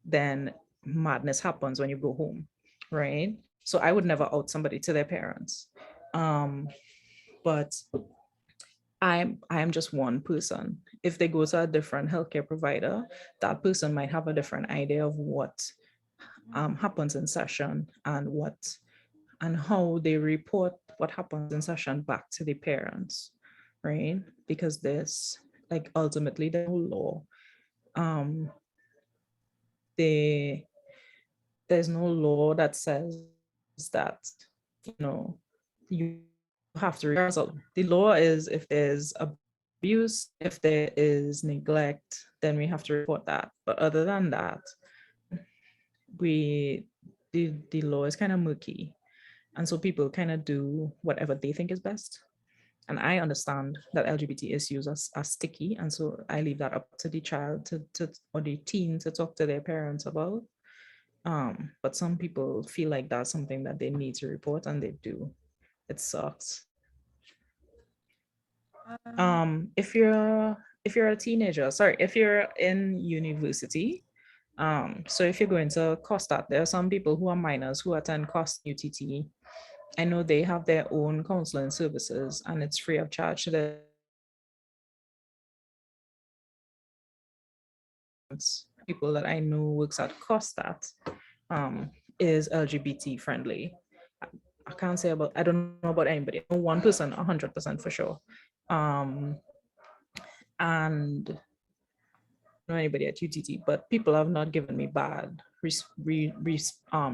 then madness happens when you go home, right? So I would never out somebody to their parents. Um, but I am just one person. If they go to a different healthcare provider, that person might have a different idea of what happens in session and how they report what happens in session back to the parents, right? Because there's like ultimately there's no law. Um, they there's no law that says that, you have to report rehearsal. The law is if there's abuse, if there is neglect, then we have to report that. But other than that, we the law is kind of murky. And so people kind of do whatever they think is best. And I understand that LGBT issues are sticky. And so I leave that up to the child or the teen to talk to their parents about. But some people feel like that's something that they need to report, and they do. It sucks. Um, If you're a teenager, sorry, if you're in university, so if you're going to COSTAT, there are some people who are minors who attend COST UTT. I know they have their own counseling services and it's free of charge to their people that I know works at COSTAT, is LGBT friendly. I can't say about, I don't know about anybody. I know one person 100% for sure. Um, and I don't know anybody at UTT, but people have not given me bad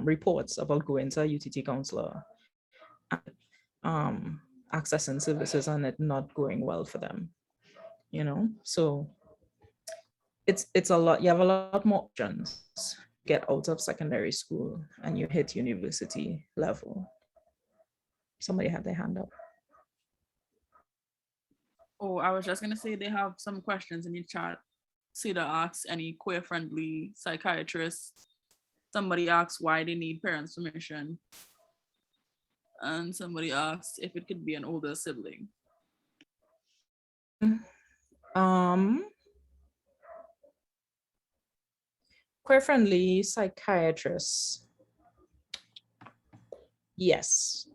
reports about going to a UTT counselor and accessing services and it not going well for them. So it's a lot. You have a lot more options. Get out of secondary school and you hit university level. Somebody had their hand up. Oh, I was just gonna say they have some questions in the chat. Cedar asks any queer friendly psychiatrist. Somebody asks why they need parents' permission. And somebody asks if it could be an older sibling. Um, Queer friendly psychiatrists. Yes.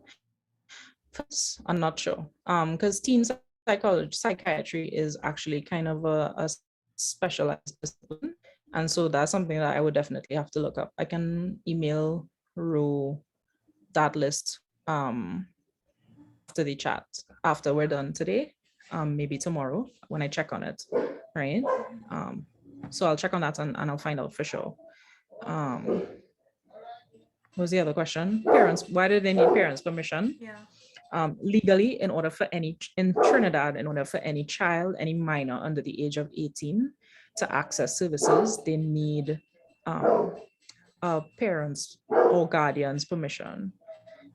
I'm not sure. Because teens are psychiatry is actually kind of a specialized discipline. And so that's something that I would definitely have to look up. I can email Ru that list after the chat, after we're done today, maybe tomorrow when I check on it, right? Um, so I'll check on that and I'll find out for sure. Um, what was the other question? Parents, why do they need parents' permission? Yeah. Legally, in order for in Trinidad, in order for any child, any minor under the age of 18 to access services, they need um, a parent's or guardian's permission,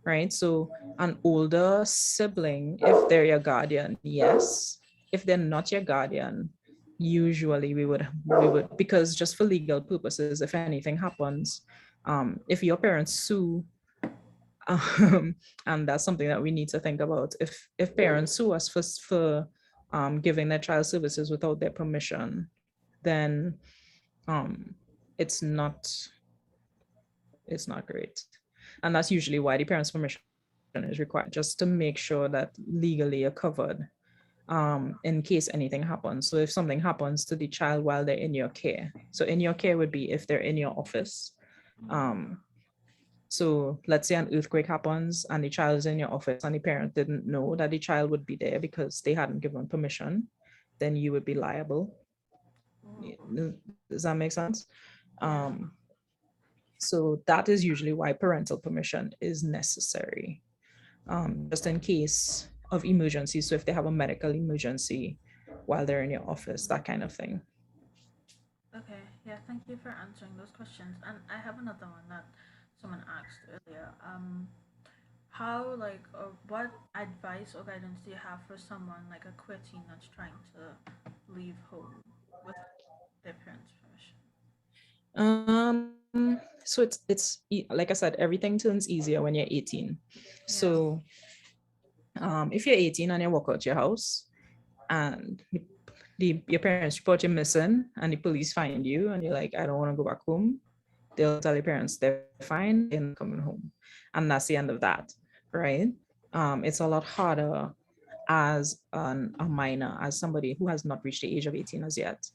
right? So an older sibling, if they're your guardian, yes. If they're not your guardian, usually we would because just for legal purposes, if anything happens, if your parents sue, um, and that's something that we need to think about. If parents sue us for giving their child services without their permission, then um, it's not it's not great. And that's usually why the parents' permission is required, just to make sure that legally you're covered in case anything happens. So if something happens to the child while they're in your care, so in your care would be if they're in your office. Um, so let's say an earthquake happens and the child is in your office and the parent didn't know that the child would be there because they hadn't given permission, then you would be liable. Does that make sense? Yeah. So that is usually why parental permission is necessary, just in case of emergencies. So if they have a medical emergency while they're in your office, that kind of thing. Okay. Yeah. Thank you for answering those questions. And I have another one that someone asked earlier. How what advice or guidance do you have for someone like a queer teen that's trying to leave home without their parents' permission? So like I said, everything turns easier when you're 18. Yeah. So if you're 18 and you walk out your house and your parents report you missing and the police find you and you're like, I don't want to go back home, they'll tell your parents they're fine, they're not coming home. And that's the end of that, right? It's a lot harder as a minor, as somebody who has not reached the age of 18 as yet.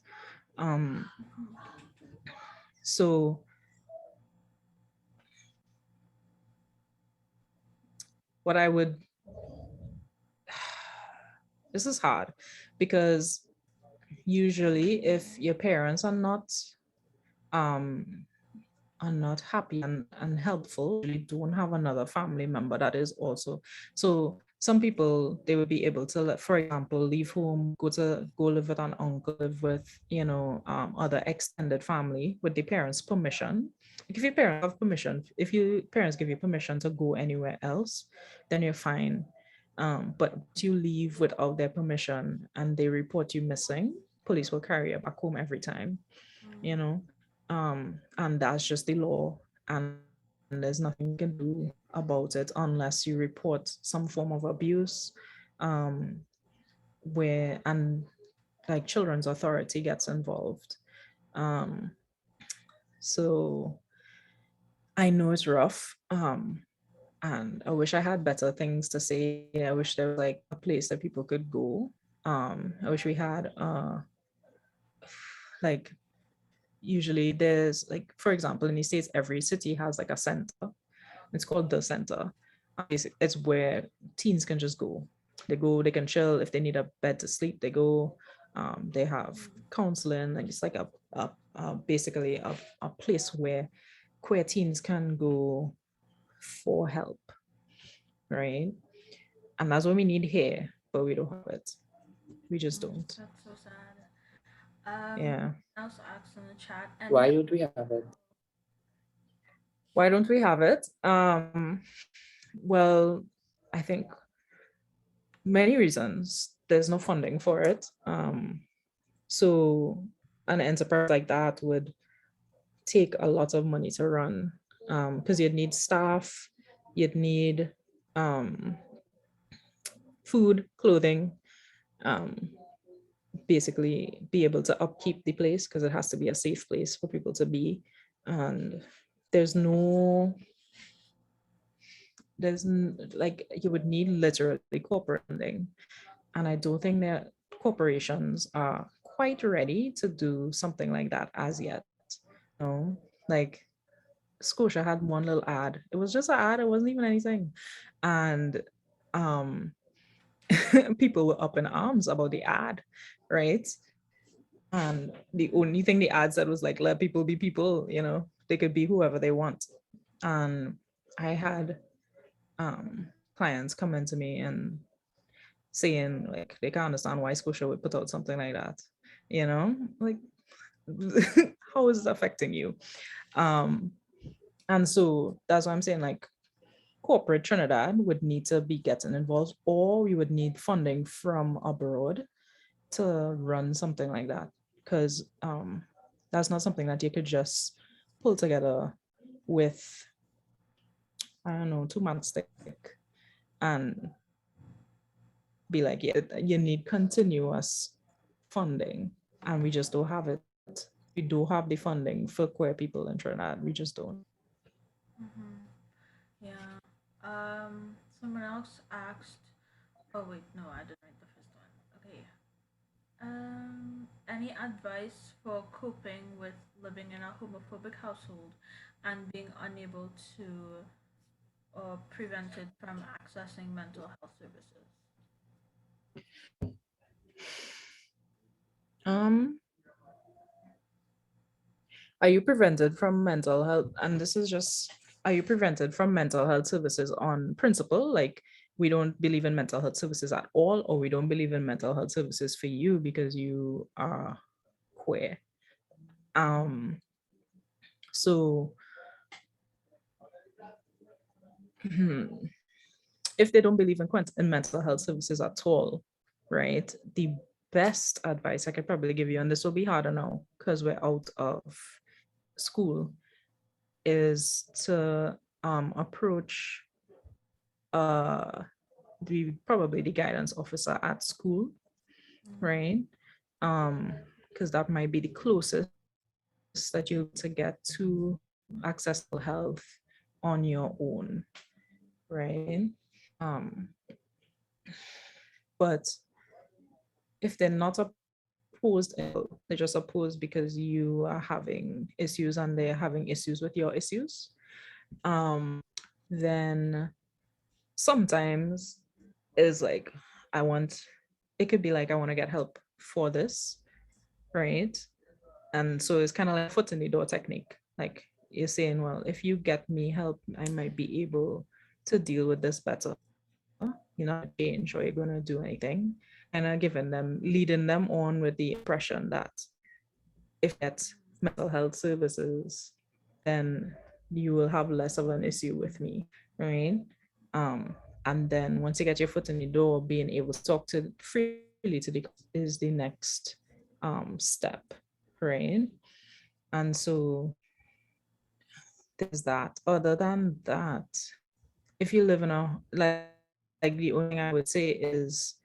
So what I would, this is hard because usually if your parents um are not happy and helpful, really don't have another family member that is also. So some people, they will be able to, for example, leave home, go live with an uncle, live with, other extended family with the parents' permission. Like if your parents have permission, if your parents give you permission to go anywhere else, then you're fine. But you leave without their permission and they report you missing, police will carry you back home every time, you know. And that's just the law, and there's nothing you can do about it unless you report some form of abuse, um, where and like children's authority gets involved. Um, so I know it's rough, and I wish I had better things to say. I wish there was like a place that people could go. I wish we had like usually there's like, for example, in the States, every city has like a center. It's called the center. It's where teens can just go. They can chill. If they need a bed to sleep, they go. They have counseling, and it's like basically a place where queer teens can go for help, right? And that's what we need here, but we don't have it. We just don't. That's so sad. Yeah. I also asked in the chat, and Why don't we have it? Why don't we have it? Well, I think many reasons. There's no funding for it. So an enterprise like that would take a lot of money to run, because you'd need staff, you'd need food, clothing, um, basically be able to upkeep the place because it has to be a safe place for people to be. And there's no like you would need literally corporate funding. And I don't think that corporations are quite ready to do something like that as yet. No, like Scotia had one little ad. It was just an ad, it wasn't even anything. And um people were up in arms about the ad, right? And the only thing the ad said was like, let people be people, they could be whoever they want. And I had clients come into me and saying like they can't understand why Scotia would put out something like that, like how is it affecting you? Um, and so that's why I'm saying like corporate Trinidad would need to be getting involved, or we would need funding from abroad to run something like that. Because that's not something that you could just pull together with, I don't know, two matchstick and be like, yeah, you need continuous funding. And we just don't have it. We do have the funding for queer people in Trinidad. We just don't. Mm-hmm. Yeah. Someone else asked. Oh wait, no, I didn't write the first one. Okay. Any advice for coping with living in a homophobic household and being unable to or prevented from accessing mental health services? Um, are you prevented from mental health? And this is just, are you prevented from mental health services on principle? Like, we don't believe in mental health services at all, or we don't believe in mental health services for you because you are queer. Um, so if they don't believe in in mental health services at all, right? The best advice I could probably give you, and this will be harder now because we're out of school, is to approach uh probably the guidance officer at school, Mm-hmm. right? Because that might be the closest that you'll be able to get to access mental health on your own, right? um but if they're not opposed in principle, they're just opposed because you are having issues and they're having issues with your issues, then sometimes is like, I want, it could be like, I want to get help for this, right? And so it's kind of like foot in the door technique. Like you're saying, well, if you get me help, I might be able to deal with this better. You're not going to change or you're going to do anything. And giving them, leading them on with the impression that if you get mental health services, then you will have less of an issue with me, right? Um, and then once you get your foot in the door, being able to talk to freely to the is the next step, right? And so there's that. Other than that, if you live in a like the only thing I would say is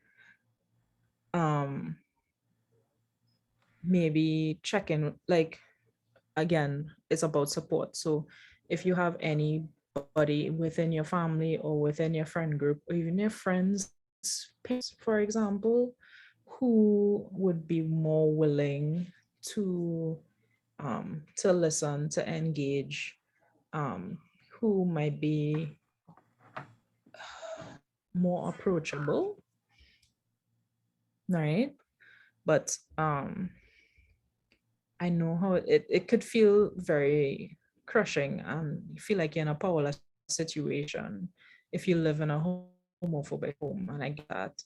um maybe check in, like again, it's about support. So if you have anybody within your family or within your friend group or even your friends parents, for example, who would be more willing to listen, to engage, um who might be more approachable, right? But I know how it could feel very crushing and you feel like you're in a powerless situation if you live in a homophobic home, and I get that.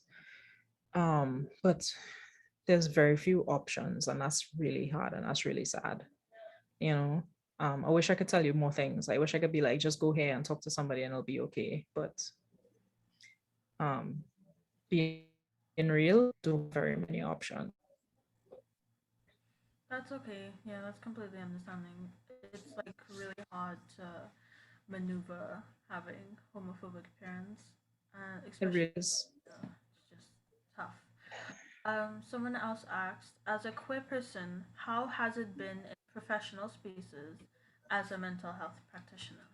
But there's very few options, and that's really hard and that's really sad, you know. I wish I could tell you more things. I wish I could be like, just go here and talk to somebody and it'll be okay. But um being real, don't have very many options. That's okay. Yeah, that's completely understanding. It's like really hard to maneuver having homophobic parents, It especially really is. it's just tough. Someone else asked, as a queer person, how has it been in professional spaces as a mental health practitioner?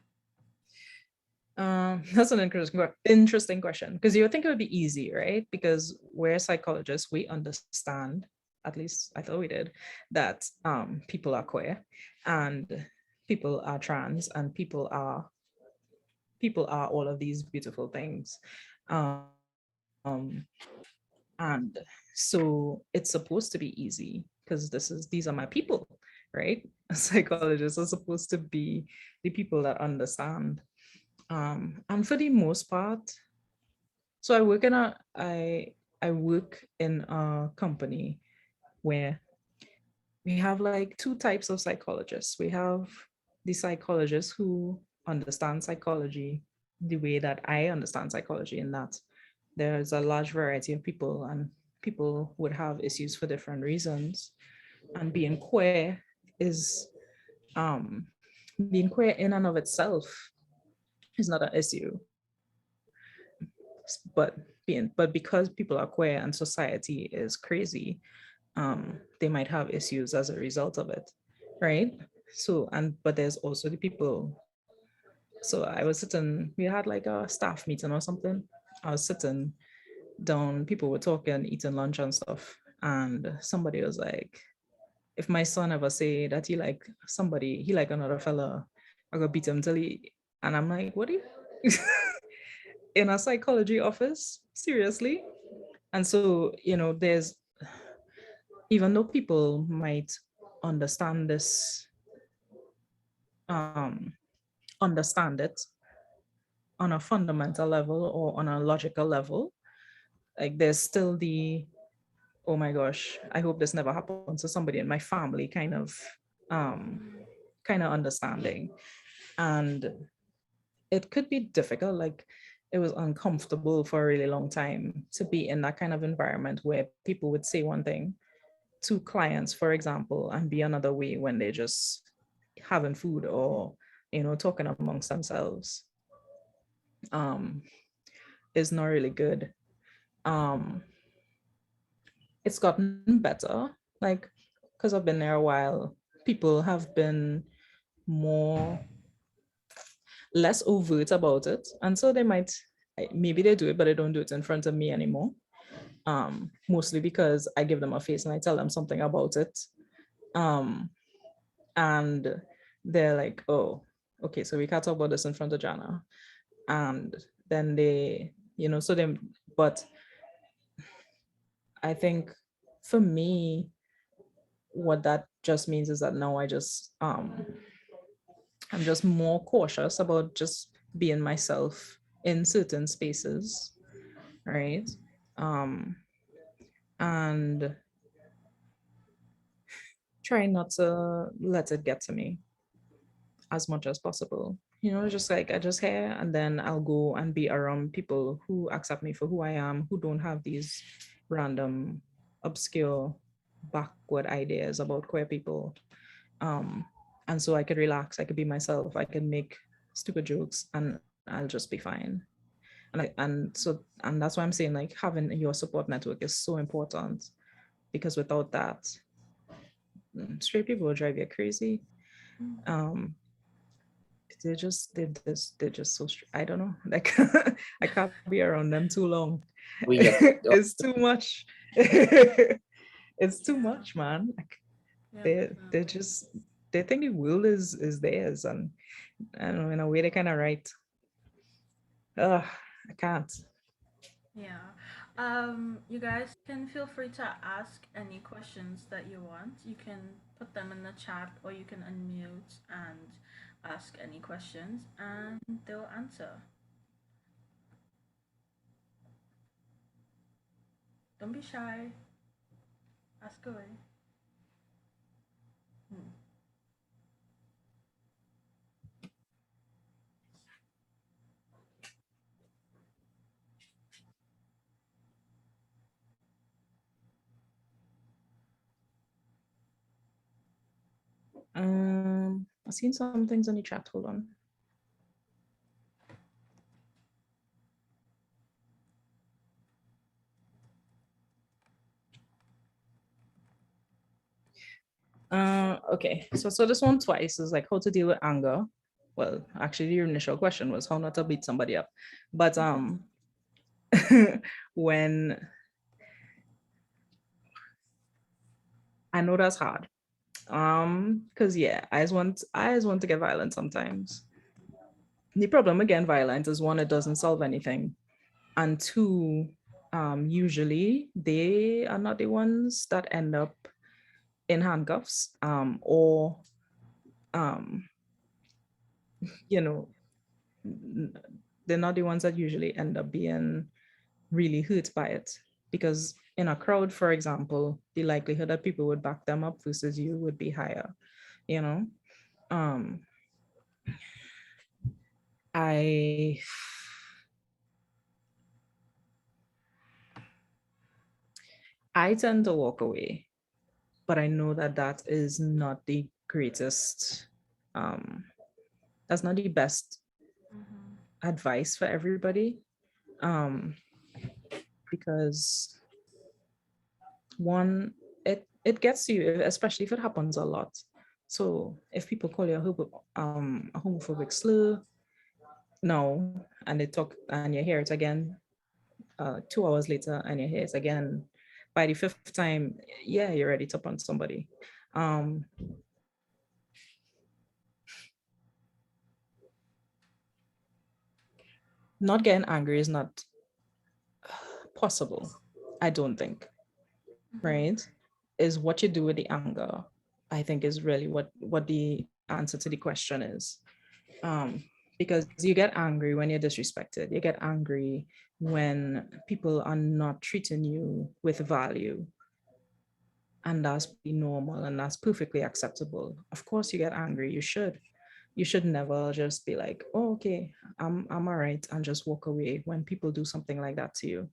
That's an interesting question because you would think it would be easy, right? Because we're psychologists, we understand, at least I thought we did, that people are queer and people are trans and people are all of these beautiful things. Um, and so it's supposed to be easy because these are my people, right? Psychologists are supposed to be the people that understand. And for the most part, so I work in a company where we have like two types of psychologists. We have the psychologists who understand psychology the way that I understand psychology, in that there's a large variety of people and people would have issues for different reasons. And being queer in and of itself is not an issue. But because people are queer and society is crazy, they might have issues as a result of it, right? So and but there's also the people. So I was sitting, we had like a staff meeting or something. I was sitting down, people were talking, eating lunch and stuff, and somebody was like, if my son ever say that he like another fella, I go beat him till he. And I'm like, what do you in a psychology office? Seriously? And so, there's, even though people might understand this, um, understand it on a fundamental level or on a logical level, like there's still the, oh my gosh, I hope this never happens to somebody in my family um kind of understanding. And it could be difficult, like it was uncomfortable for a really long time to be in that kind of environment where people would say one thing to clients, for example, and be another way when they're just having food or talking amongst themselves. um is not really good. um it's gotten better, like, because I've been there a while. People have been more less overt about it, and so they might, maybe they do it but they don't do it in front of me anymore. Mostly because I give them a face and I tell them something about it. um and they're like, oh, okay, so we can't talk about this in front of Jhanah. And then they, so then, but I think for me, what that just means is that now I'm just more cautious about just being myself in certain spaces, right? um and try not to let it get to me as much as possible. Just like I just here and then I'll go and be around people who accept me for who I am, who don't have these random, obscure, backward ideas about queer people. Um, and so I could relax, I could be myself, I can make stupid jokes, and I'll just be fine. And that's why I'm saying, like, having your support network is so important, because without that, straight people will drive you crazy. Um, they're just so I don't know, like I can't be around them too long. We get It's too much. It's too Yeah. much, man. Like Yeah, they're definitely. just, they think the world is theirs, and I don't know, in a way they kind of right. I can't. Yeah. You guys can feel free to ask any questions that you want. You can put them in the chat or you can unmute and ask any questions and they'll answer. Don't be shy. Ask away. Hmm. I've seen some things in the chat. Hold on. Okay, so this one twice is like how to deal with anger. well, actually your initial question was how not to beat somebody up. But when I know that's hard. Because yeah, I just want to get violent sometimes. The problem again, violence is one, it doesn't solve anything. And two, usually they are not the ones that end up in handcuffs, or um, you know, they're not the ones that usually end up being really hurt by it. Because in a crowd, for example, the likelihood that people would back them up versus you would be higher, you know. Um, I I tend to walk away, but I know that that is not the greatest, um, that's not the best Mm-hmm. advice for everybody. Um, because one, it gets to you, especially if it happens a lot. So if people call you a homophobic slur, no, and they talk and you hear it again 2 hours later and you hear it again by the fifth time, yeah, you're ready to punch somebody. Um, Not getting angry is not possible, I don't think, Mm-hmm. right? Is what you do with the anger, I think is really what the answer to the question is. Um, because you get angry when you're disrespected. You get angry when people are not treating you with value. And that's pretty normal and that's perfectly acceptable. Of course you get angry. You should. You should never just be like, oh, okay, I'm all right, and just walk away when people do something like that to you.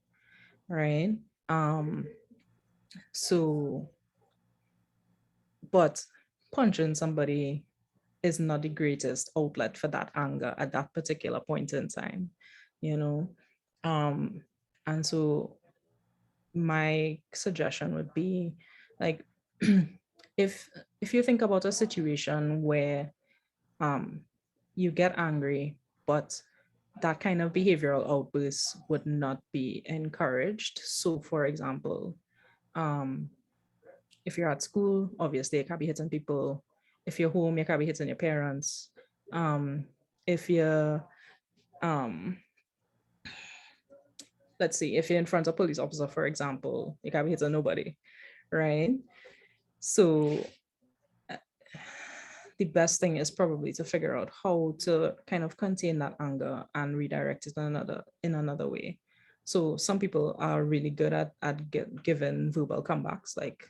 Right. Um, so but punching somebody is not the greatest outlet for that anger at that particular point in time, you know. Um, and so my suggestion would be like if if you think about a situation where um you get angry, but that kind of behavioral outburst would not be encouraged. So for example, um if you're at school, obviously you can't be hitting people. If you're home, you can't be hitting your parents. If you're um let's see, if you're in front of a police officer, for example, you can't be hitting nobody, right? So the best thing is probably to figure out how to kind of contain that anger and redirect it in another way. So some people are really good at giving verbal comebacks. Like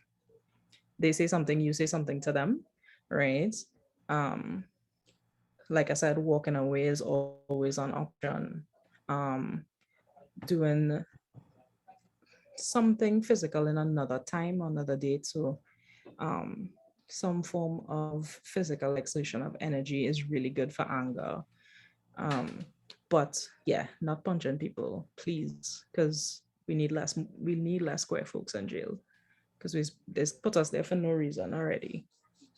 they say something, you say something to them, right? Um, like I said, walking away is always an option. Um, Doing something physical in another time, another date. So um, some form of physical exertion of energy is really good for anger. Um, but yeah, not punching people, please, because we need less square folks in jail because they put us there for no reason already.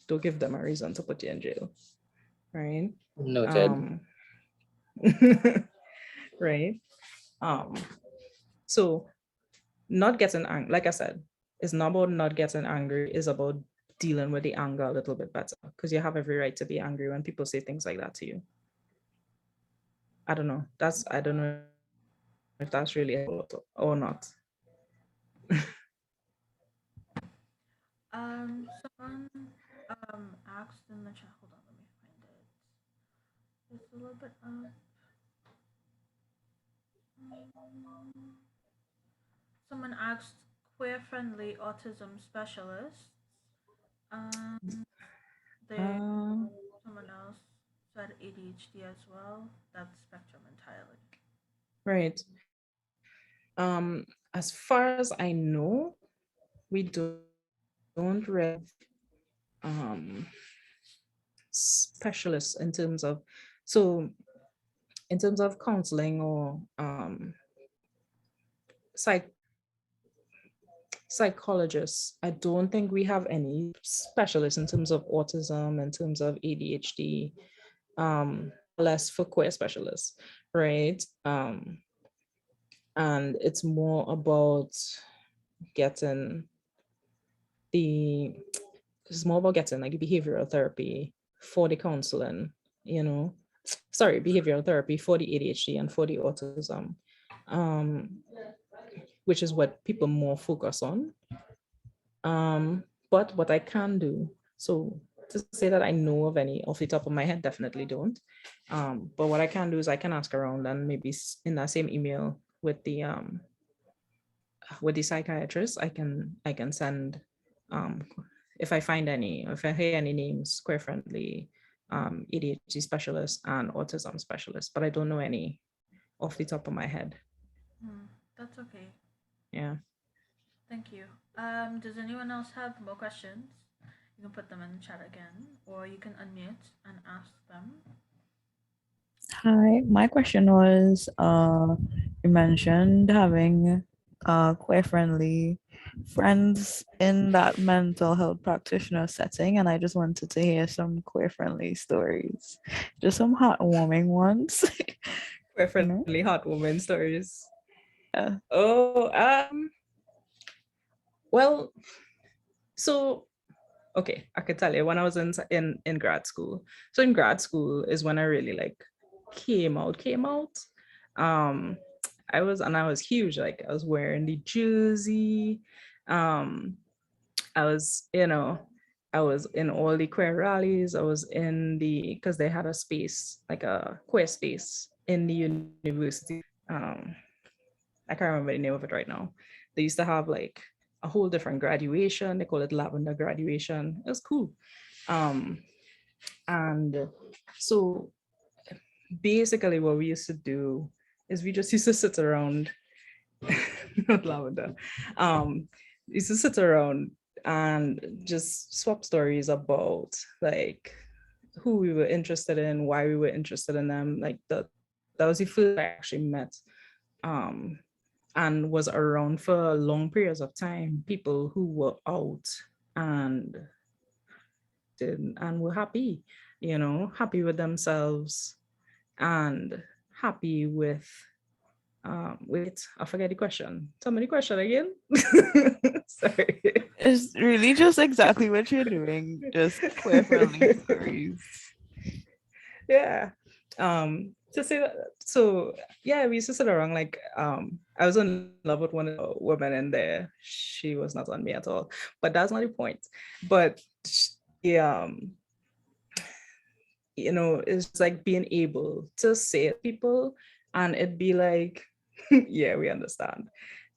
Don't give them a reason to put you in jail, right? Noted. Um, right. Um, so not getting angry, like I said, it's not about not getting angry, it's about dealing with the anger a little bit better because you have every right to be angry when people say things like that to you. I don't know if that's really helpful or not. Someone asked in the chat. Hold on, let me find it. It's a little bit mm, someone asked queer-friendly autism specialists. Um, they um someone else said ADHD as well. That's spectrum entirely. right. As far as I know, we don't really have um specialists in terms of, so in terms of counseling or psych psychologists, I don't think we have any specialists in terms of autism, in terms of ADHD. less for queer specialists, right? And it's more about getting the it's more about getting like behavioral therapy for the counseling, you know, sorry, behavioral therapy for the ADHD and for the autism, um, which is what people more focus on. But what I can do, so to say that I know of any off the top of my head, definitely don't. But what I can do is I can ask around and maybe in that same email with the psychiatrist, I can send if I find any, if I hear any names, queer friendly ADHD specialists and autism specialists, but I don't know any off the top of my head. That's okay. Yeah. Thank you. Does anyone else have more questions? You can put them in the chat again, or you can unmute and ask them. Hi, my question was you mentioned having queer friendly friends in that mental health practitioner setting, and I just wanted to hear some queer friendly stories, just some heartwarming ones. Queer you know? friendly hot woman stories. Yeah. Oh, well, so okay, I could tell you when I was in grad school. So in grad school is when I really like came out. Um, I was huge. Like I was wearing the jersey. Um, I was, I was in all the queer rallies. I was in the because they had a space like a queer space in the university. I can't remember the name of it right now. They used to have like a whole different graduation. They call it lavender graduation. It was cool. Um, and so basically what we used to do is we just used to sit around, not lavender. We used to sit around and just swap stories about like who we were interested in, why we were interested in them. Like that was the first I actually met. Um, and was around for long periods of time, people who were out and and were happy, happy with themselves and happy with wait, I forget the question. Tell me the question again. Sorry. It's really just exactly what you're doing, just queer friendly stories. Yeah. To say that, so yeah, we used to sit around like I was in love with one of the women in there. She was not on me at all. But that's not the point. But yeah, it's like being able to say it to people and it'd be like, yeah, we understand.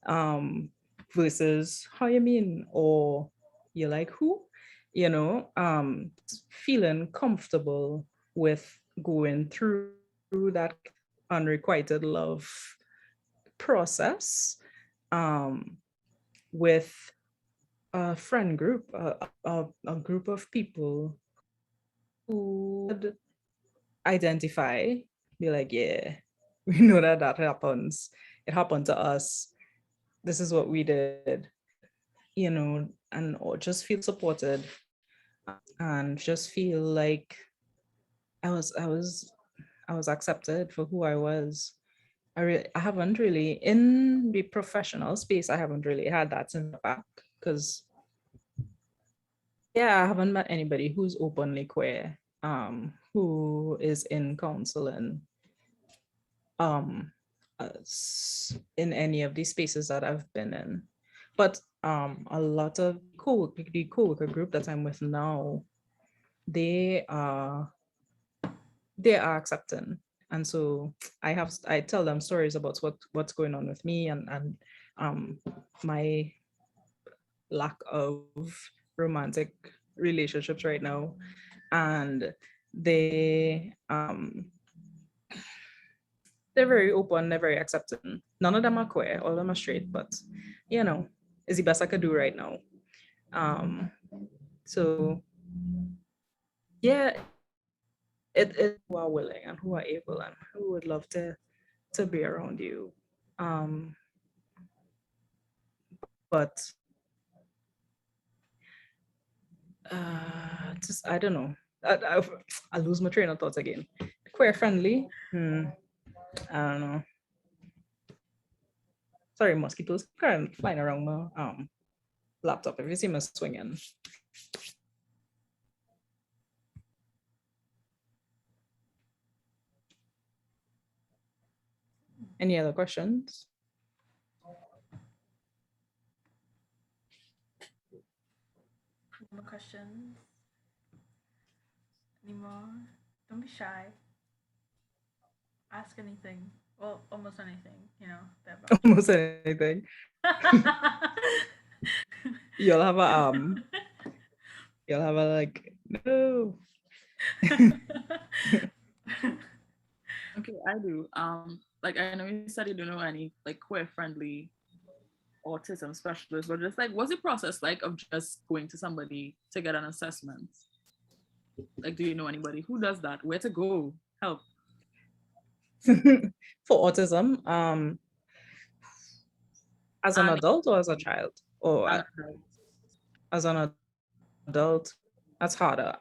Um, Versus how you mean, or you're like who? Feeling comfortable with going through that unrequited love process with a friend group, a group of people who would identify, be like, yeah, we know that happens. It happened to us. This is what we did, and or just feel supported and just feel like I was I was I was accepted for who I was. I haven't really in the professional space. I haven't really had that in the back because yeah, I haven't met anybody who's openly queer, who is in counseling, um, in any of these spaces that I've been in. But a lot of the co-worker group that I'm with now, they are they are accepting, and so I tell them stories about what's going on with me and um my lack of romantic relationships right now, and they're very open, they're very accepting. None of them are queer, all of them are straight, but you know, it's the best I could do right now. Um, so yeah, it who are willing and who are able and who would love to be around you. Um, but just I don't know. I lose my train of thoughts again. Queer friendly. I don't know. Sorry, mosquitoes kind of flying around my laptop. If you see me swinging. Any other questions? Any more questions? Any more? Don't be shy. Ask anything. Well, almost anything, you know, that about Almost anything. You'll have a like no. Okay, I do. Like I know you said you don't know any like queer friendly autism specialists, but just like what's the process like of just going to somebody to get an assessment? Like, do you know anybody who does that? Where to go? Help. For autism, as an And, adult or as a child or and as an adult, that's harder.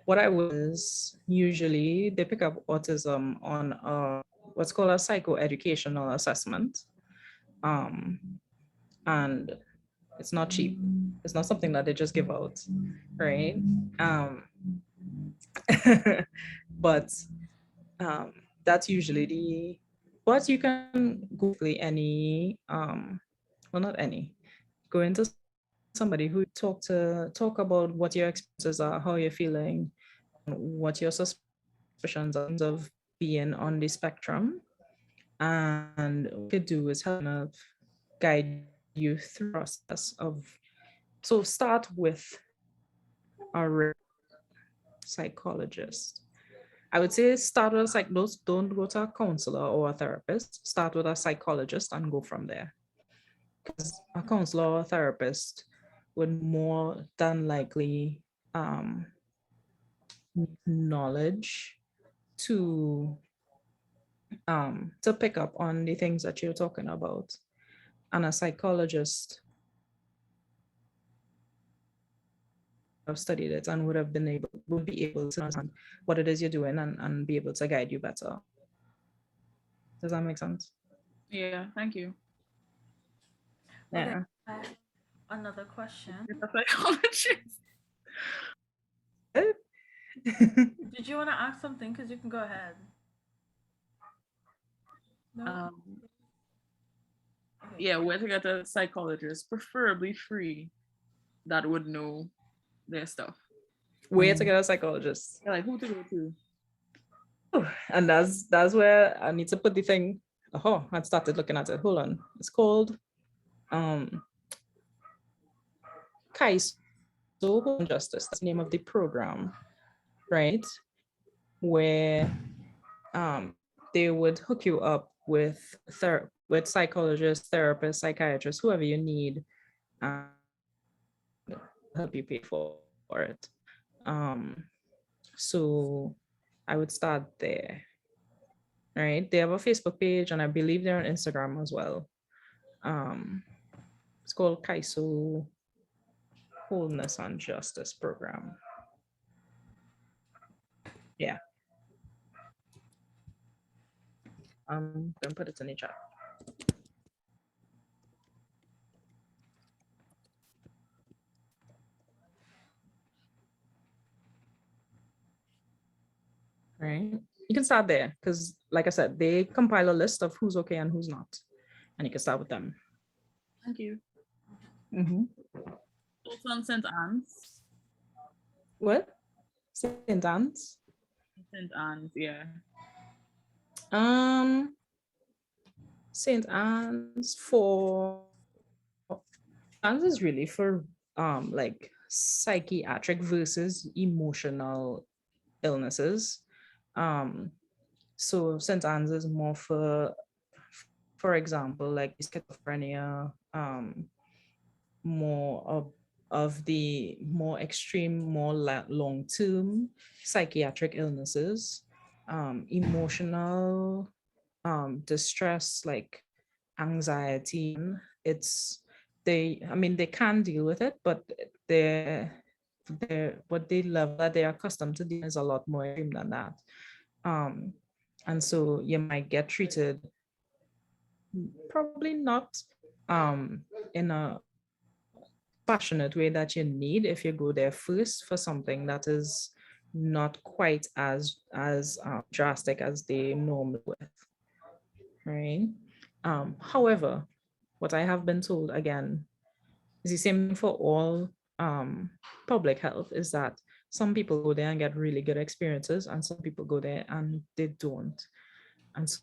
What I would is usually they pick up autism on what's called a psychoeducational assessment. Um, and it's not cheap. It's not something that they just give out, right? But that's usually the. But you can Google any, well, not any. Go into somebody who talk about what your experiences are, how you're feeling, what your suspicions are in terms of being on the spectrum. And what you could do is help kind of guide you through the process of, so start with a psychologist. I would say start with a don't go to a counselor or a therapist. Start with a psychologist and go from there. Because a counselor or a therapist would more than likely knowledge to pick up on the things that you're talking about. And a psychologist have studied it and would be able to understand what it is you're doing and be able to guide you better. Does that make sense? yeah, thank you. Okay, Yeah. I have another question. It's a psychologist. Did you want to ask something? Because you can go ahead. No? Um, Okay. yeah, where to get a psychologist, preferably free, that would know their stuff. Where to get a psychologist. Yeah, like who to go to? And that's where I need to put the thing. Oh, I started looking at it. Hold on. It's called Kaiso Justice. That's the name of the program, right? Where they would hook you up with with psychologists, therapists, psychiatrists, whoever you need, and help you pay for it. So I would start there, right? They have a Facebook page, and I believe they're on Instagram as well. It's called Kaiso Wholeness and Justice Program. Yeah. I'm gonna put it in the chat. Right. You can start there because, like I said, they compile a list of who's okay and who's not, and you can start with them. Thank you. Mm-hmm. Also on St. Anne's. What? St. Anne's? St. Anne's, yeah. St. Anne's Anne's is really for like psychiatric versus emotional illnesses. So St. Anne's is more for example, like schizophrenia, more of the more extreme, more long-term psychiatric illnesses, emotional distress like anxiety. It's they I mean they can deal with it, but they're what they level that they're accustomed to dealing is a lot more extreme than that. Um, and so you might get treated probably not in a passionate way that you need if you go there first for something that is not quite as drastic as they normally with, right? However, what I have been told again is the same thing for all public health, is that some people go there and get really good experiences and some people go there and they don't. And so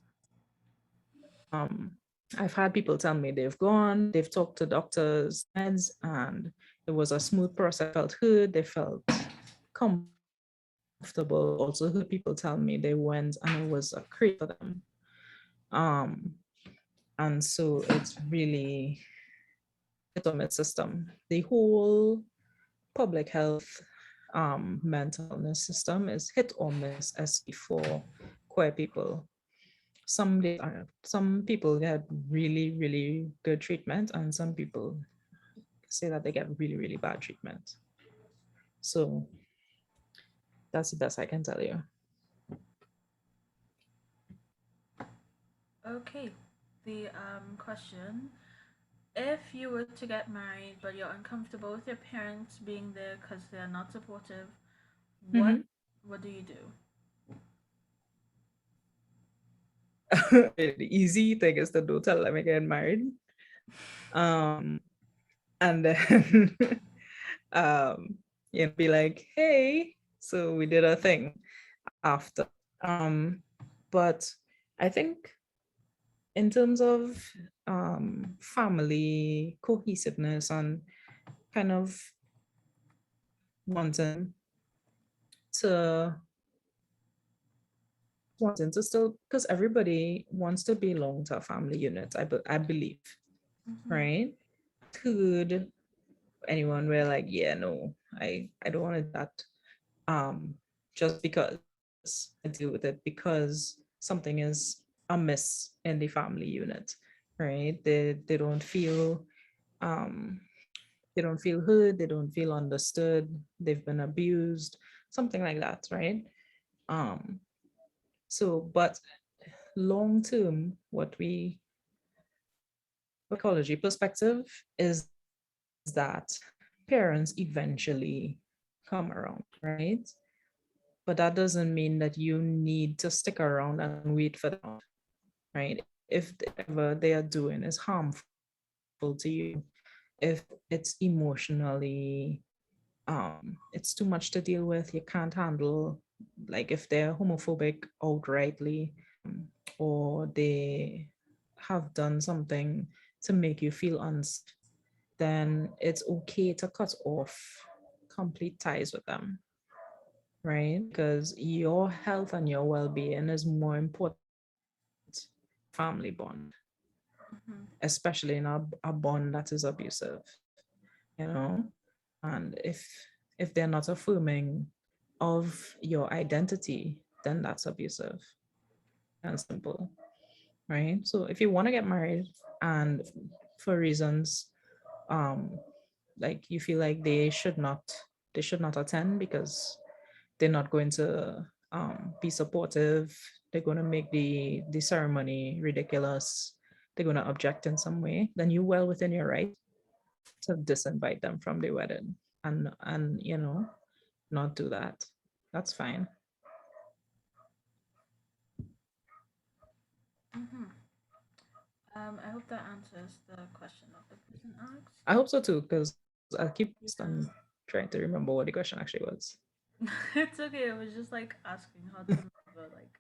I've had people tell me they've gone, they've talked to doctors, meds, and it was a smooth process. Felt heard, they felt comfortable. I've also heard people tell me they went and it was a crazy for them. Um, and so it's really hit or miss system. The whole public health mental illness system is hit or miss, especially for queer people. Some people get really, really good treatment, and some people say that they get really, really bad treatment. So that's the best I can tell you. Okay. The question: if you were to get married but you're uncomfortable with your parents being there because they're not supportive, what Mhm. what do you do? The easy thing is to don't tell them again married. Um, and then be like, hey, so we did a thing after. Um, but I think in terms of family cohesiveness and kind of wanting to still, because everybody wants to belong to a family unit, I believe, Mm-hmm. right? Could anyone where like, yeah, no, I don't want to do that just because I deal with it because something is amiss in the family unit, right? They don't feel um heard, they don't feel understood, they've been abused, something like that, right? Um, so but long term, what we psychology perspective is that parents eventually come around, right? But that doesn't mean that you need to stick around and wait for them to come around, right? If whatever they are doing is harmful to you, if it's emotionally it's too much to deal with, you can't handle, like if they're homophobic outrightly, or they have done something to make you feel unsafe, then it's okay to cut off complete ties with them, right? Because your health and your well-being is more important than your family bond, Mm-hmm. especially in a bond that is abusive, you know. And if they're not affirming of your identity, then that's abusive, and simple, right? So if you want to get married and for reasons um like you feel like they should not attend because they're not going to be supportive, they're going to make the ceremony ridiculous, they're going to object in some way, then you well within your right to disinvite them from the wedding, and not do that. That's fine. Mm-hmm. I hope that answers the question that the person asked. I hope so too, because I keep lost and Yeah. trying to remember what the question actually was. It's okay. I was just like asking how to remember like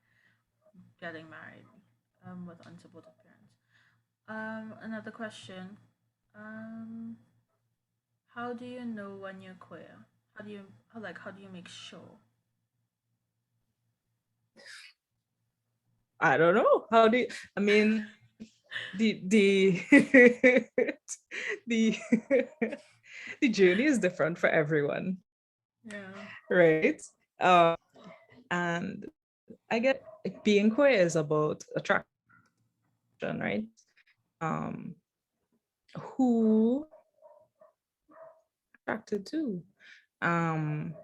getting married with unsupportive parents. Another question. Um, how do you know when you're queer? How do you make sure? I don't know. How do you, I mean, the the the journey is different for everyone, Yeah. right? Um, and I guess being queer is about attraction, right? Um, who attracted to? um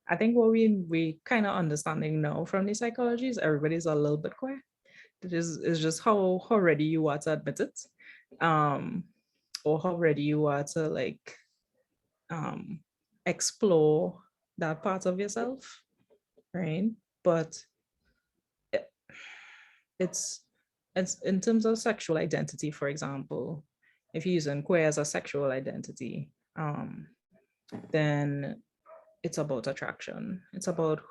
I think what we kind of understanding now from the psychology is everybody's a little bit queer. It is just how ready you are to admit it, um, or how ready you are to like um explore that part of yourself, right? But it- it's it's in terms of sexual identity, for example, if you're using queer as a sexual identity, then it's about attraction. It's about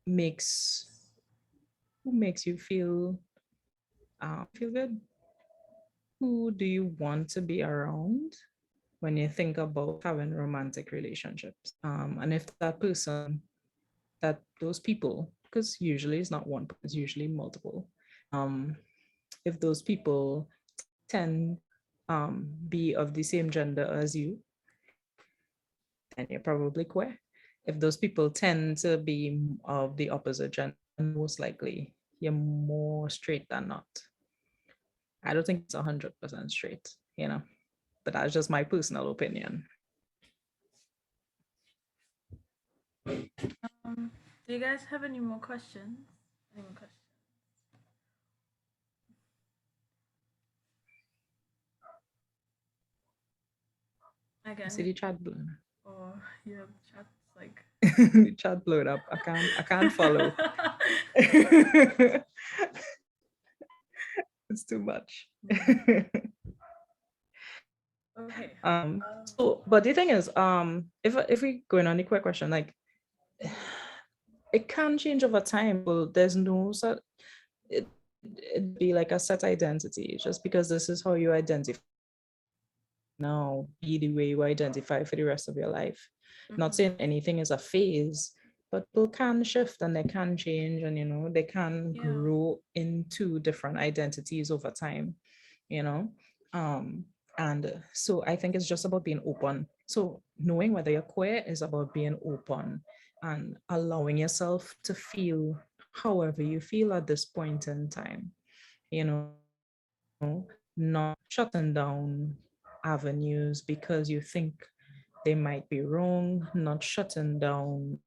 makes who makes you feel good. Who do you want to be around when you think about having romantic relationships? And if that person, that those people, because usually it's not one, it's usually multiple. Um, if those people tend be of the same gender as you, then you're probably queer. If those people tend to be of the opposite gender, then most likely you're more straight than not. I don't think it's 100% straight, but that's just my personal opinion. Do you guys have any more questions? Any more questions? I see Again, the chat blow. or yeah, chat's like. The chat blowed up. I can't follow. It's too much. Okay. But the thing is, if we going on the quick question, like it can change over time. Well, there's no set it'd be like a set identity just because this is how you identify now, be the way you identify for the rest of your life. Not saying anything is a phase, but people can shift and they can change, and they can Yeah. grow into different identities over time, you know. Um, and so I think it's just about being open. So knowing whether you're queer is about being open and allowing yourself to feel however you feel at this point in time, not shutting down avenues because you think they might be wrong, not shutting down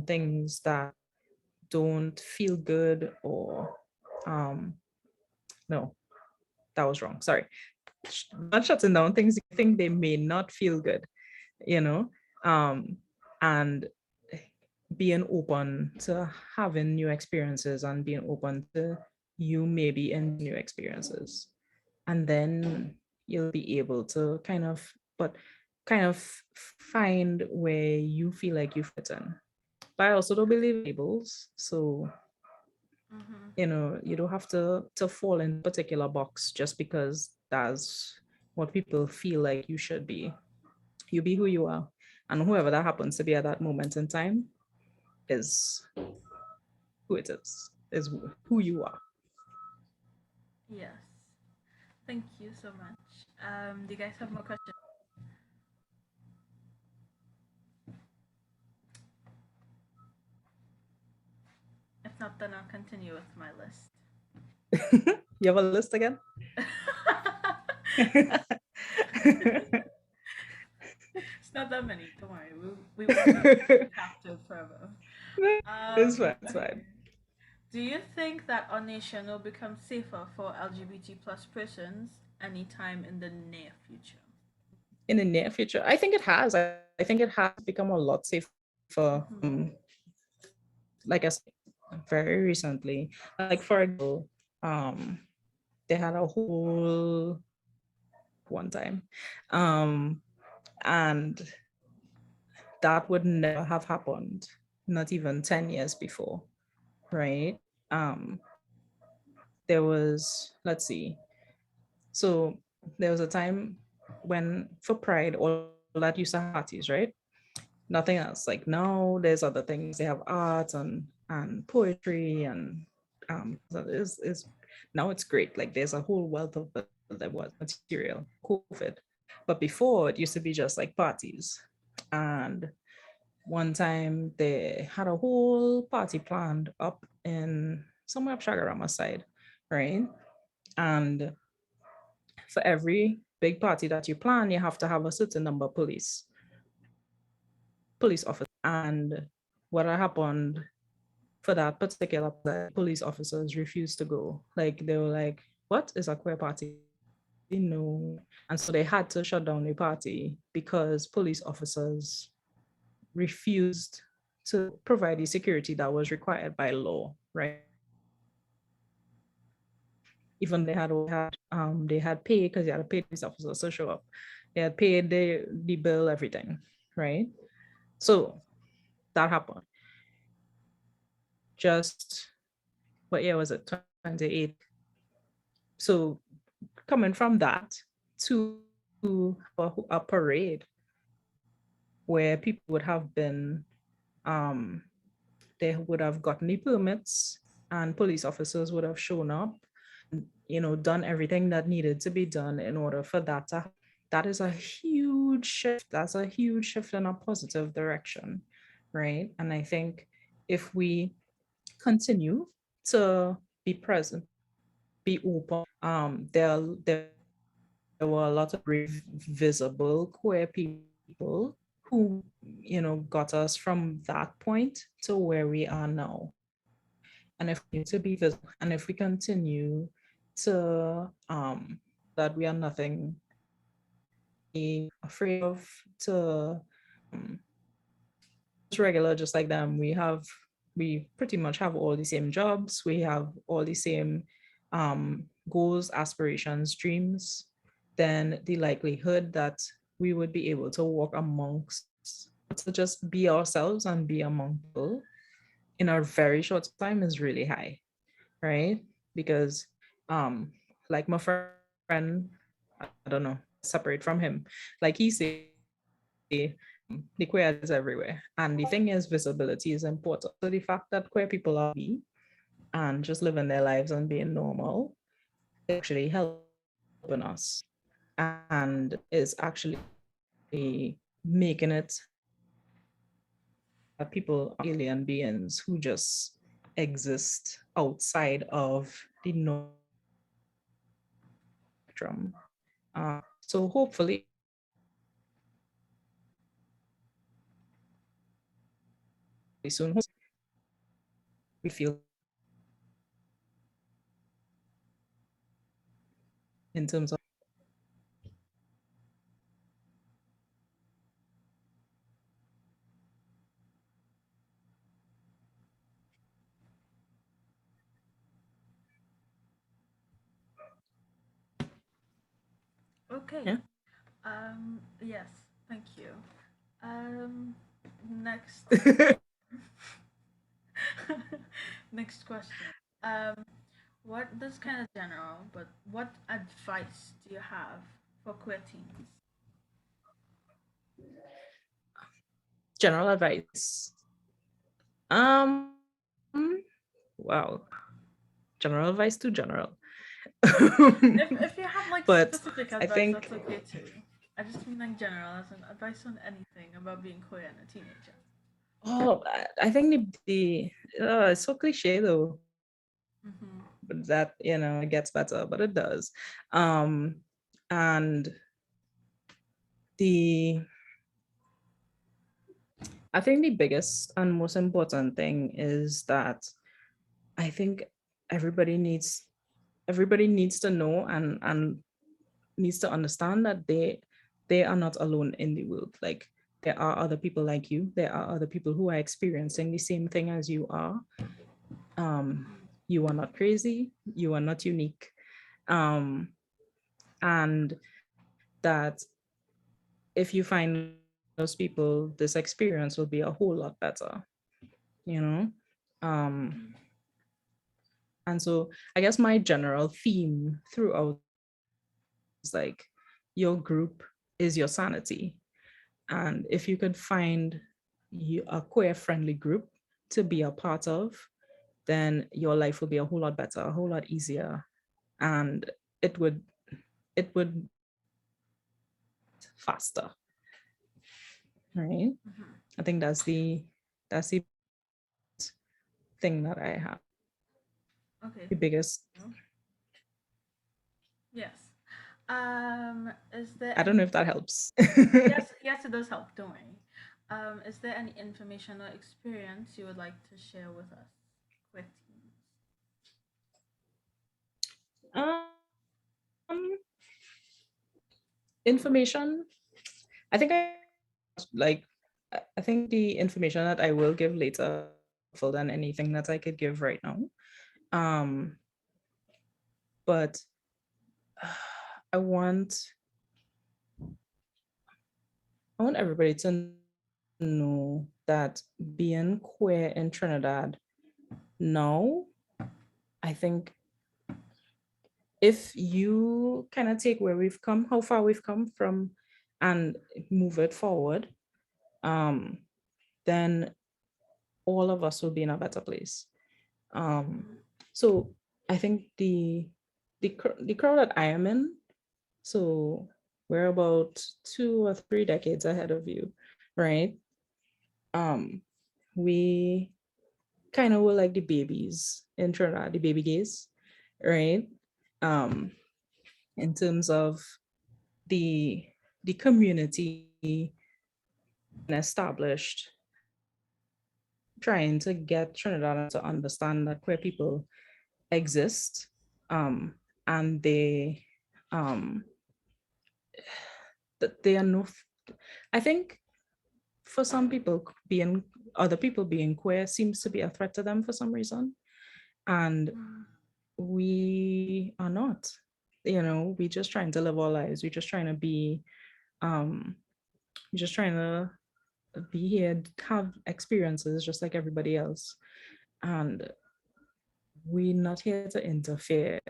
things that don't feel good, or no, that was wrong. Sorry. Not shutting down things you think they may not feel good, you know, um, and being open to having new experiences and being open to you maybe in new experiences. And then you'll be able to kind of find where you feel like you fit in. But I also don't believe in labels. So, you don't have to fall in a particular box just because that's what people feel like you should be. You be who you are. And whoever that happens to be at that moment in time is who it is who you are. Yes. Thank you so much. Do you guys have more questions? If not, then I'll continue with my list. You have a list again? It's not that many. Don't worry. We won't have to forever. It's fine. It's Okay. fine. Do you think that our nation will become safer for LGBT plus persons anytime in the near future? In the near future, I think it has. I think it has become a lot safer. Like I said, very recently. Like for example, they had a whole one time, and that would never have happened, not even 10 years before, right? Um, there was, let's see, so there was a time when for Pride, all that used to have parties, right? Nothing else. Like now, there's other things. They have art and poetry and so is now it's great. Like there's a whole wealth of that was material. COVID, but before it used to be just like parties, and one time they had a whole party planned up in somewhere up Shagarama side, right? And for every big party that you plan, you have to have a certain number of police officers. And what happened for that particular police officers refused to go. Like they were like, what is a queer party? No. And so they had to shut down the party because police officers refused to provide the security that was required by law, right? Even they had paid because they had paid these officers to show up. They had paid the bill, everything, right? So that happened. Just what year was it? 28. So coming from that to a parade where people would have been they would have gotten the permits and police officers would have shown up, done everything that needed to be done in order for that to happen. That is a huge shift. That's a huge shift in a positive direction, right? And I think if we continue to be present, be open, there were a lot of brave, visible queer people who, got us from that point to where we are now. And if we to be visible, and if we continue to that we are nothing be afraid of, to just regular, just like them, we pretty much have all the same jobs, we have all the same goals, aspirations, dreams, then the likelihood that we would be able to walk amongst, to just be ourselves and be among people in a very short time is really high, right? Because like my friend, I don't know, separate from him, like he say, the queer is everywhere. And the thing is, visibility is important. So the fact that queer people are be and just living their lives and being normal is actually helping us and is actually making it that people are alien beings who just exist outside of the norm spectrum. So hopefully soon we feel in terms of Okay. yeah. Yes. Thank you. Next. Next question. What this kind of general, but what advice do you have for queer teens? General advice. Wow. General advice too general. If you have like But specific I advice, think that's okay too. I just mean like general, as an advice on anything about being queer and a teenager. I think it's so cliche though, Mm-hmm. but that it gets better, but it does. And the I think the biggest and most important thing is that I think everybody needs everybody needs to know and needs to understand that they are not alone in the world. Like there are other people like you. There are other people who are experiencing the same thing as you are. You are not crazy. You are not unique. Um, and that if you find those people, this experience will be a whole lot better. You know. Um, and so I guess my general theme throughout is like your group is your sanity. And if you could find a queer friendly group to be a part of, then your life will be a whole lot better, a whole lot easier. And it would it would faster, right? Mm-hmm. I think that's the thing that I have. Okay. The biggest Thank you. Yes. Is there I don't know any? if that helps. Yes, yes, it does help. Don't worry. Is there any information or experience you would like to share with us, with teens? um, information. I think I like. I think the information that I will give later will be more helpful than anything that I could give right now. Um, but I want I want everybody to know that being queer in Trinidad now, I think if you kind of take where we've come, how far we've come from, and move it forward, um, then all of us will be in a better place. Um, so I think the crowd that I am in, so we're about 2 or 3 decades ahead of you, right? Um, we kind of were like the babies in Trinidad, the baby gays, right? Um, in terms of the the community established, trying to get Trinidad to understand that queer people exist, um, and um, that they are no. I think for some people, being other people being queer seems to be a threat to them for some reason, and Mm, we are not. We're just trying to live our lives. We're just trying to be, um, we're just trying to be here, have experiences just like everybody else. And we're not here to interfere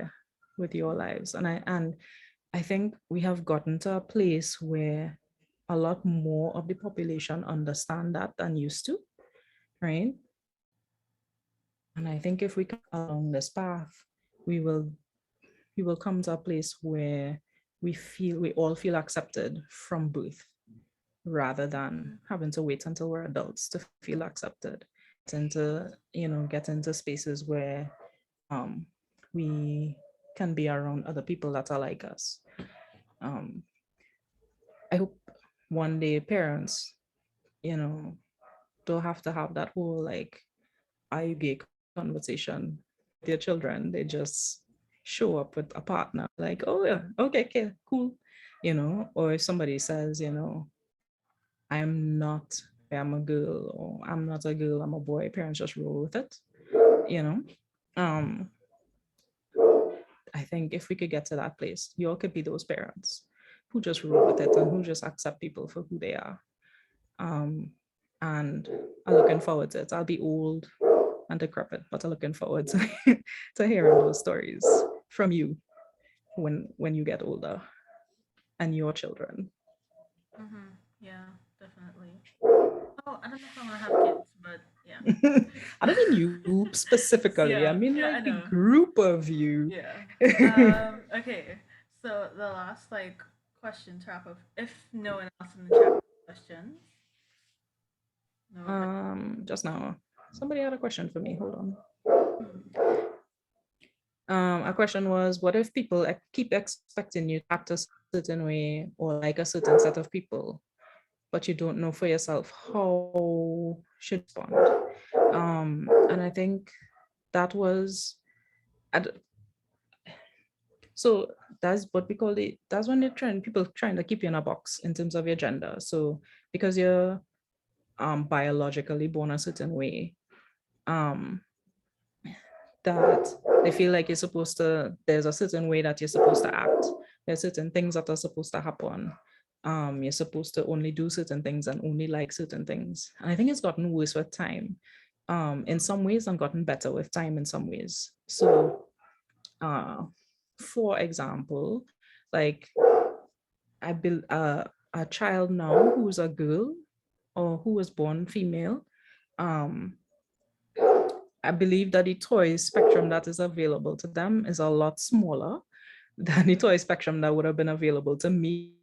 with your lives. And I think we have gotten to a place where a lot more of the population understand that than used to, right? And I think if we come along this path, we will we will come to a place where we all feel accepted from birth rather than having to wait until we're adults to feel accepted. Get into spaces where um, we can be around other people that are like us. Um, I hope one day parents, you know, don't have to have that whole like, are you gay conversation with your children. They just show up with a partner, like, oh yeah, okay, okay, cool. Or if somebody says, I'm not, I'm a girl, or I'm not a girl, I'm a boy, parents just roll with it, you know. Um, I think if we could get to that place, you all could be those parents who just roll with it and who just accept people for who they are. Um, and I'm looking forward to it. I'll be old and decrepit, but I'm looking forward to, to hearing those stories from you when you get older and your children. mm-hmm. Yeah, definitely. Oh, I don't know if I want to have kids, but yeah. I don't mean you specifically. I Yeah, mean yeah, like I the know. group of you. Yeah. Okay. So the last question to wrap up, if no one else in the chat has questions, no more questions. Just now, somebody had a question for me. Hold on. Hmm. A question was, what if people keep expecting you to act a certain way or like a certain set of people, but you don't know for yourself how should respond? And I think that was, so that's what we call it. That's when they're people trying to keep you in a box in terms of your gender. So because you're biologically born a certain way, um, that they feel like there's a certain way that you're supposed to act. There's certain things that are supposed to happen. You're supposed to only do certain things and only like certain things. And I think it's gotten worse with time. In some ways and gotten better with time in some ways. So for example, like I built a child now who's a girl or who was born female. Um, I believe that the toy spectrum that is available to them is a lot smaller than the toy spectrum that would have been available to me,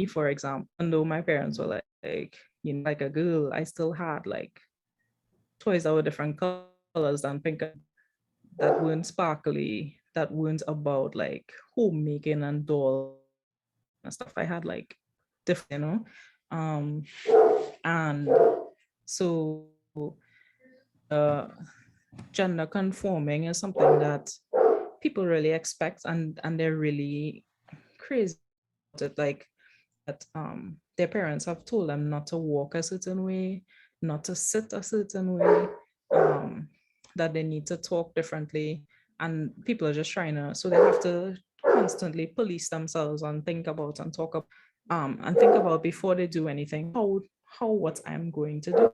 for example. And though my parents were like, like a girl, I still had like toys that were different colors than pink and that weren't sparkly, that weren't about like homemaking and dolls stuff. I had like different, and so gender conforming is something that people really expect, and they're really crazy about it. Like that their parents have told them not to walk a certain way, not to sit a certain way, um, that they need to talk differently. And people are just trying to, so they have to constantly police themselves and think about and think about before they do anything, how what I'm going to do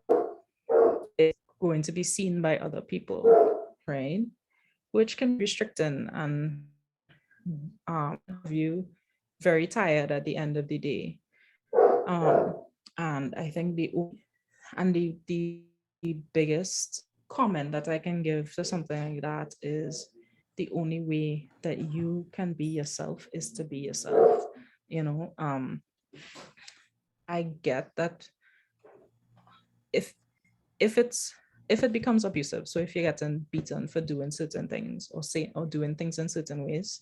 is going to be seen by other people, right? Which can be restricting and have you very tired at the end of the day. Um, and I think the biggest comment that I can give to something like that is the only way that you can be yourself is to be yourself. You know, I get that if if it's if it becomes abusive, so if you're getting beaten for doing certain things or doing things in certain ways,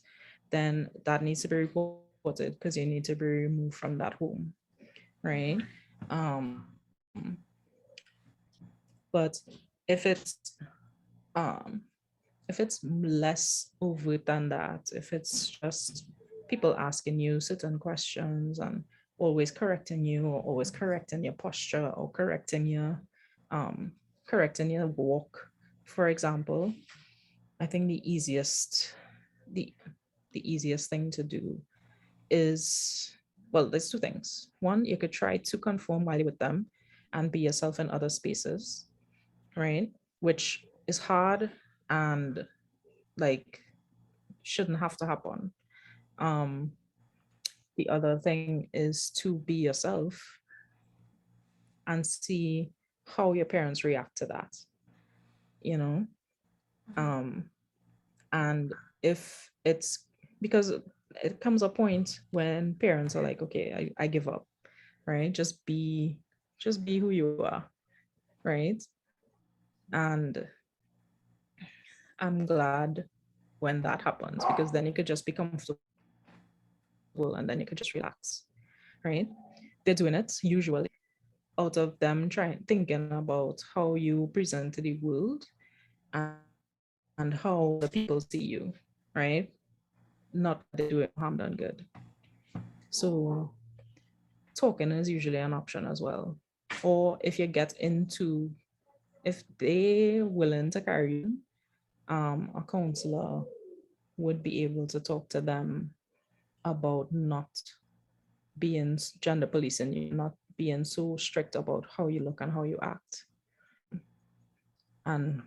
then that needs to be reported because you need to be removed from that home, right? Um, but if um if it's less overt than that, if it's just people asking you certain questions and always correcting you or always correcting your posture or um correcting your walk, for example, I think the the easiest thing to do is, well, there's two things. One, you could try to conform while you're with them and be yourself in other spaces, right? Which is hard and like shouldn't have to happen. Um, the other thing is to be yourself and see how your parents react to that, you know? Mm-hmm. Um, and if it's because it comes a point when parents are like, okay, I give up, right? Just be who you are, right? And I'm glad when that happens because then you could just be comfortable and then you could just relax, right? They're doing it usually out of them trying thinking about how you present to the world and how other people see you, right? Not that they're doing no harm done good. So talking is usually an option as well. Or if you get into, if they willing to carry you, a counselor would be able to talk to them about not being gender policing you, not being so strict about how you look and how you act, and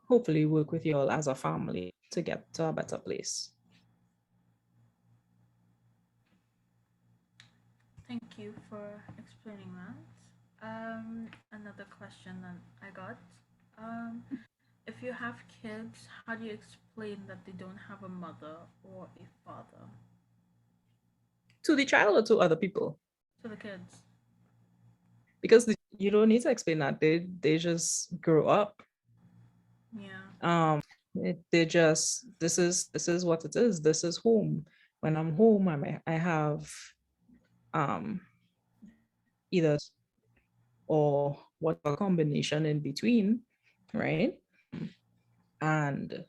hopefully work with you all as a family to get to a better place. Thank you for explaining that. Another question that I got. Um, if you have kids, how do you explain that they don't have a mother or a father To the child or to other people? to the kids? Because you don't need to explain that. They just grow up. Yeah. They just, this is what it is. This is home. When I'm home, I have either or whatever combination in between, right? And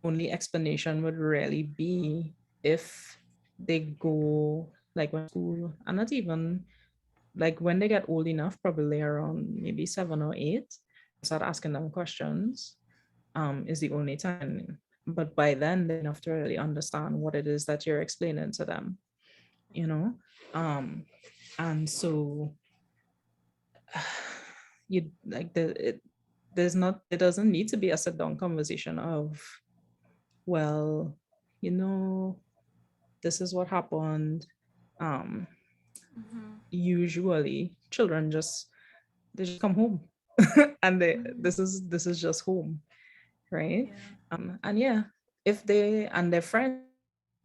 only explanation would really be if they go like when school, and not even like when they get old enough, probably around maybe 7 or 8, start asking them questions, is the only time. But by then they enough to really understand what it is that you're explaining to them, you know? Um, and so you like there's not, it doesn't need to be a sit down conversation of, well, you know, this is what happened. Um, Mm-hmm. usually children just, they just come home and Mm-hmm. this is just home, right? Yeah. And yeah, if they and their friends,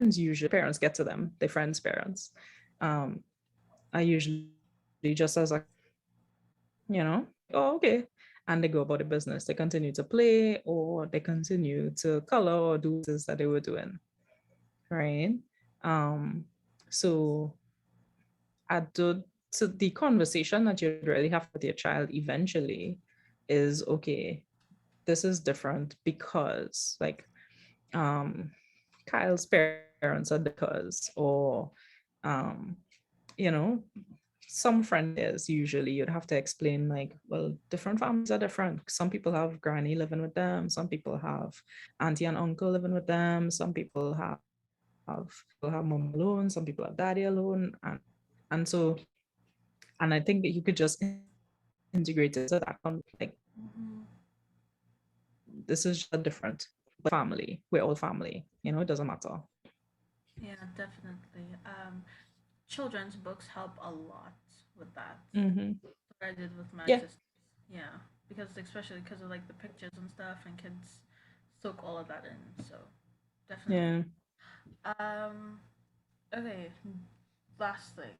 usually their parents get to them, their friends' parents, um, are usually just as accepting, you know, oh, okay. And they go about the business. They continue to play or they continue to color or do what it is that they were doing, right? Um, So I do so the conversation that you'd really have with your child eventually is okay, this is different because like um Kyle's parents are because or um you know some friend is usually you'd have to explain like well different families are different, some people have granny living with them, some people have auntie and uncle living with them, some people have mom alone, some people have daddy alone, and so and I think that you could just integrate it into that like Mm-hmm. this is just different but family, we're all family, it doesn't matter. Yeah, definitely. Children's books help a lot with that. Mm-hmm. What I did with my Yeah. sisters. Yeah, because especially because of like the pictures and stuff, and kids soak all of that in. So definitely. Yeah. Um. Okay. Last thing.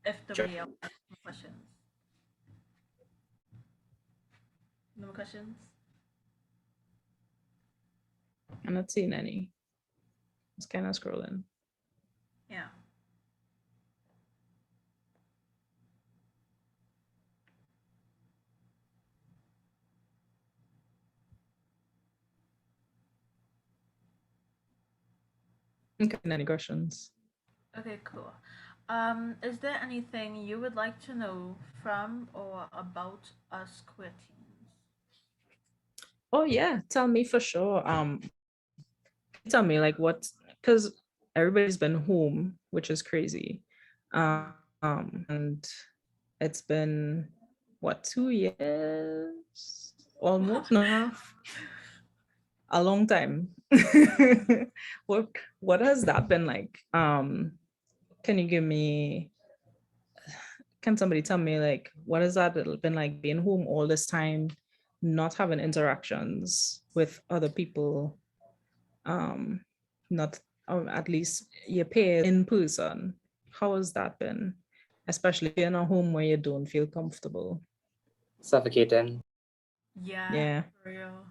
If Sure. nobody else has more questions. No more questions. I'm not seeing any. Just kind of scrolling. Yeah. Okay, any questions? Okay. Cool. Is there anything you would like to know from or about us queer teens? Oh yeah, tell me for sure. Can you tell me like what? Because everybody's been home, which is crazy. Mm-hmm. And it's been what, 2 years? Almost, no half. A long time. what what has that been like? Can you give me can somebody tell me like what has that been like being home all this time, not having interactions with other people, um not at least your peers in person? How has that been, especially in a home where you don't feel comfortable? Suffocating. Yeah, Yeah. for real.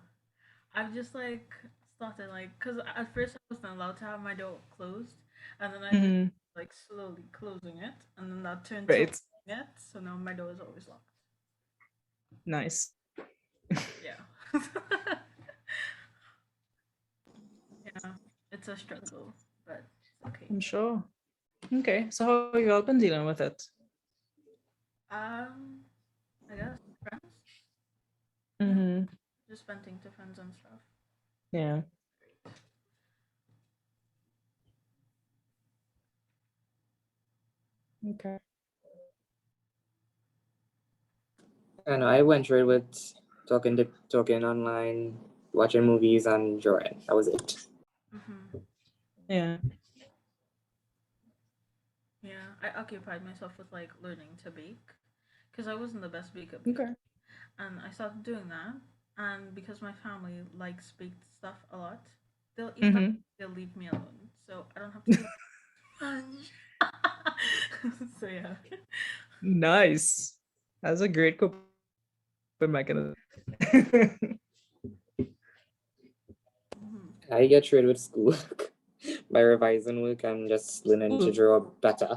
I've just like started like because at first I wasn't allowed to have my door closed, and then I just Hmm. like slowly closing it, and then that turned to Right. opening it. So now my door is always locked. Nice. Yeah, yeah, it's a struggle, but it's okay. I'm sure. Okay, so how have you all been dealing with it? Um, I guess friends. Yeah, Mm-hmm. just venting to friends and stuff. Yeah. Okay. And I went through it with talking online, watching movies, and drawing. That was it. Mm-hmm. Yeah. Yeah, I occupied myself with like learning to bake because I wasn't the best baker before. Okay. And I started doing that. And because my family likes baked stuff a lot, they'll eat that. Mm-hmm. They'll leave me alone, so I don't have to do much. So yeah. Nice. That's a great coping mechanism. Mhm. I get through it with school by revising work and just learning to Ooh, draw better.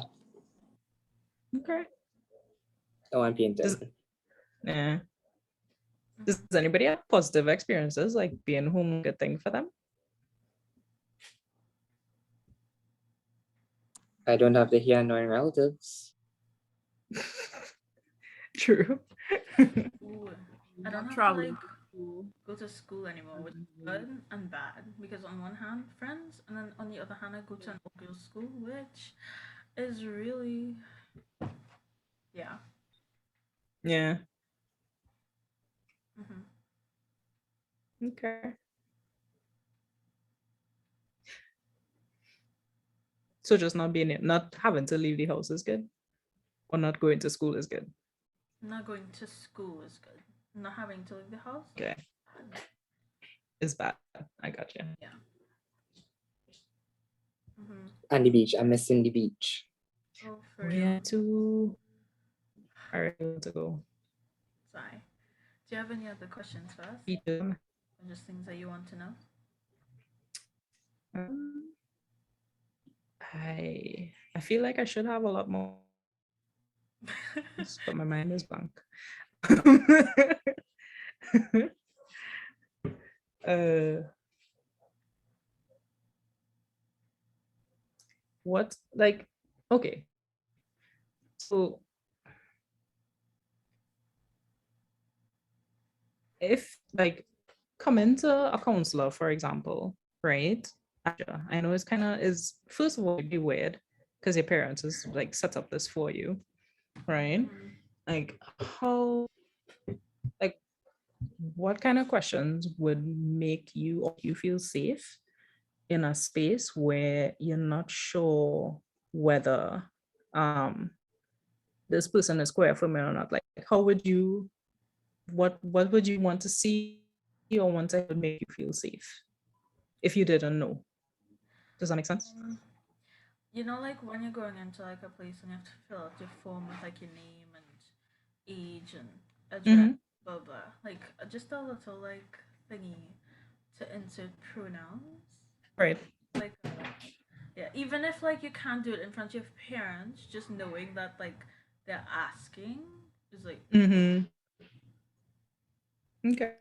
okay. Oh, I'm Does painting. yeah. Does Mhm. anybody have positive experiences like being home a good thing for them? I don't have to hear annoying relatives. True. Ooh, I don't Not have to traveling like to school. go to school anymore, which is good and bad. Because on one hand, friends, and then on the other hand, I go to an all girls school, which is really yeah. Yeah. Hmm. Okay. So just not having to leave the house is good, or not going to school is good. Not going to school is good. Not having to leave the house, Okay. bad. Is bad. I got you. Yeah. Hmm. And the beach. I'm missing the beach. Oh, for Oh real. yeah, too. I really want to go. Sigh. Do you have any other questions for us? Beaches. Or just things that you want to know? Um, I feel like I should have a lot more questions, but my mind is blank. uh, what like okay, so if like come into a counselor, for example, right? I know it's kind of is first of all it'd be weird because your parents is like set up this for you, right? Mhm. Like how like what kind of questions would make you feel safe in a space where you're not sure whether um this person is queer for me or not? Like how would you what would you want to see or want to hear would make you feel safe if you didn't know? Does that make sense? Um, you know, like when you're going into like a place and you have to fill out your form with like your name and age and address, Mm-hmm. blah blah. Like just a little like thingy to insert pronouns. Right. Like yeah, even if like you can't do it in front of your parents, just knowing that like they're asking is like Mm-hmm. Okay.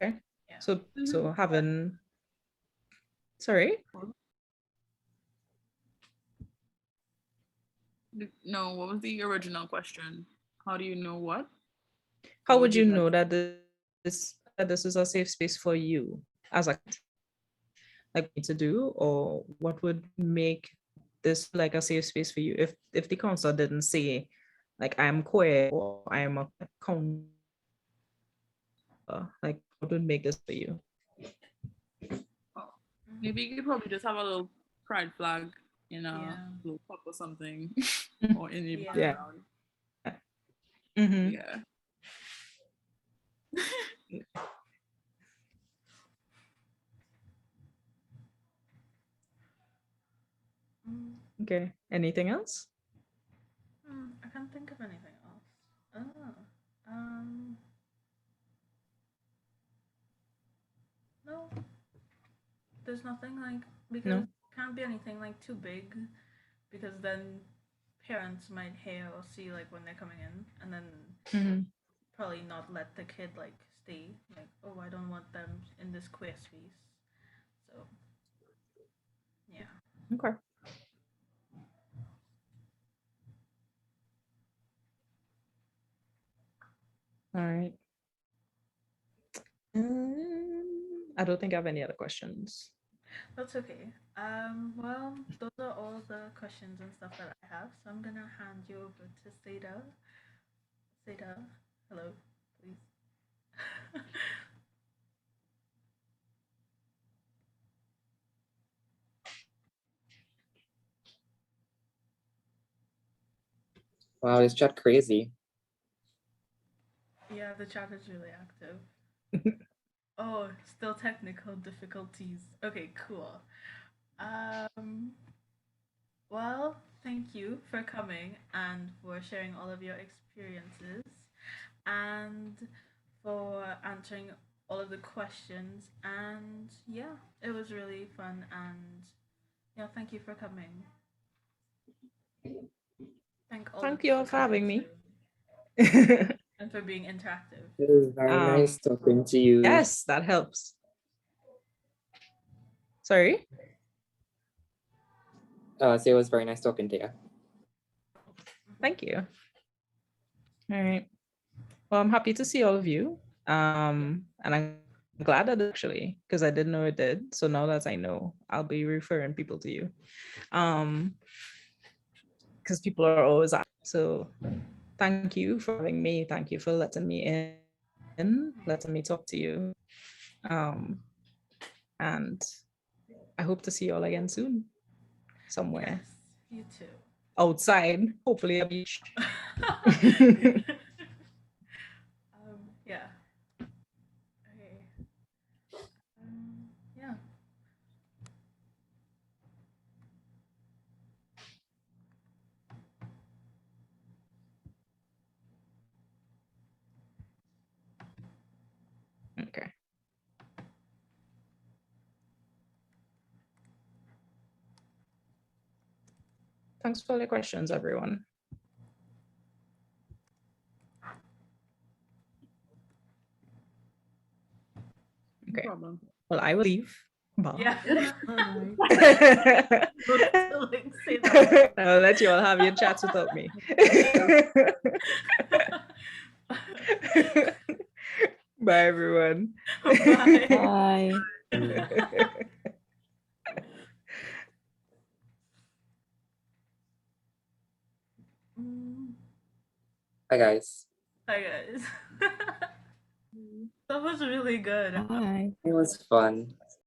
yeah. So Mhm. having sorry, No, what was the original question? How do you know what? how What would would you you like? know that this is a safe space for you as a like me to do, or what would make this like a safe space for you if the counselor didn't say like I'm queer or I am a counselor, like what would make this for you? Oh, Mhm. maybe you could probably just have a little pride flag in a Yeah. little cup or something, Mhm. or in the Yeah. Yeah. background. Mm-hmm. Yeah. Mm. Okay, anything else? I can't think of anything else. Oh. Um. No, there's nothing like because No. it can't be anything like too big because then parents might hear or see like when they're coming in and then Mm-hmm. probably not let the kid like stay like oh I don't want them in this queer space. So yeah. Okay. All right. I don't think I have any other questions. That's okay. Well, those are all the questions and stuff that I have. So I'm gonna hand you over to Seda. Seda, hello, please. Wow, this chat crazy. Yeah, the chat is really active. Oh, still technical difficulties. Okay, cool. Um, well, thank you for coming and for sharing all of your experiences and for answering all of the questions. And yeah, it was really fun. And yeah, thank you for coming. Thank all of Thank the you all for listeners having too, me. and for being interactive. It was very nice um, talking to you. yes, that helps. Sorry. So it was very nice talking to you. Thank you. All right. Well, I'm happy to see all of you. And I'm glad that actually, because I didn't know it did. So now that I know, I'll be referring people to you. Um, because people are always asking. So thank you for having me. Thank you for letting me in, letting me talk to you. Um, and I hope to see you all again soon, somewhere Yes, you too. outside, hopefully a beach. Yeah. Okay. Yeah. Okay. thanks for all your questions, everyone. No Okay. problem. Well, I will leave. Bye. Yeah. Bye. Like, say that. I'll let you all have your chats without me. Bye, everyone. Bye. Bye. Hi guys. Hi guys. That was really good. Bye. It was fun.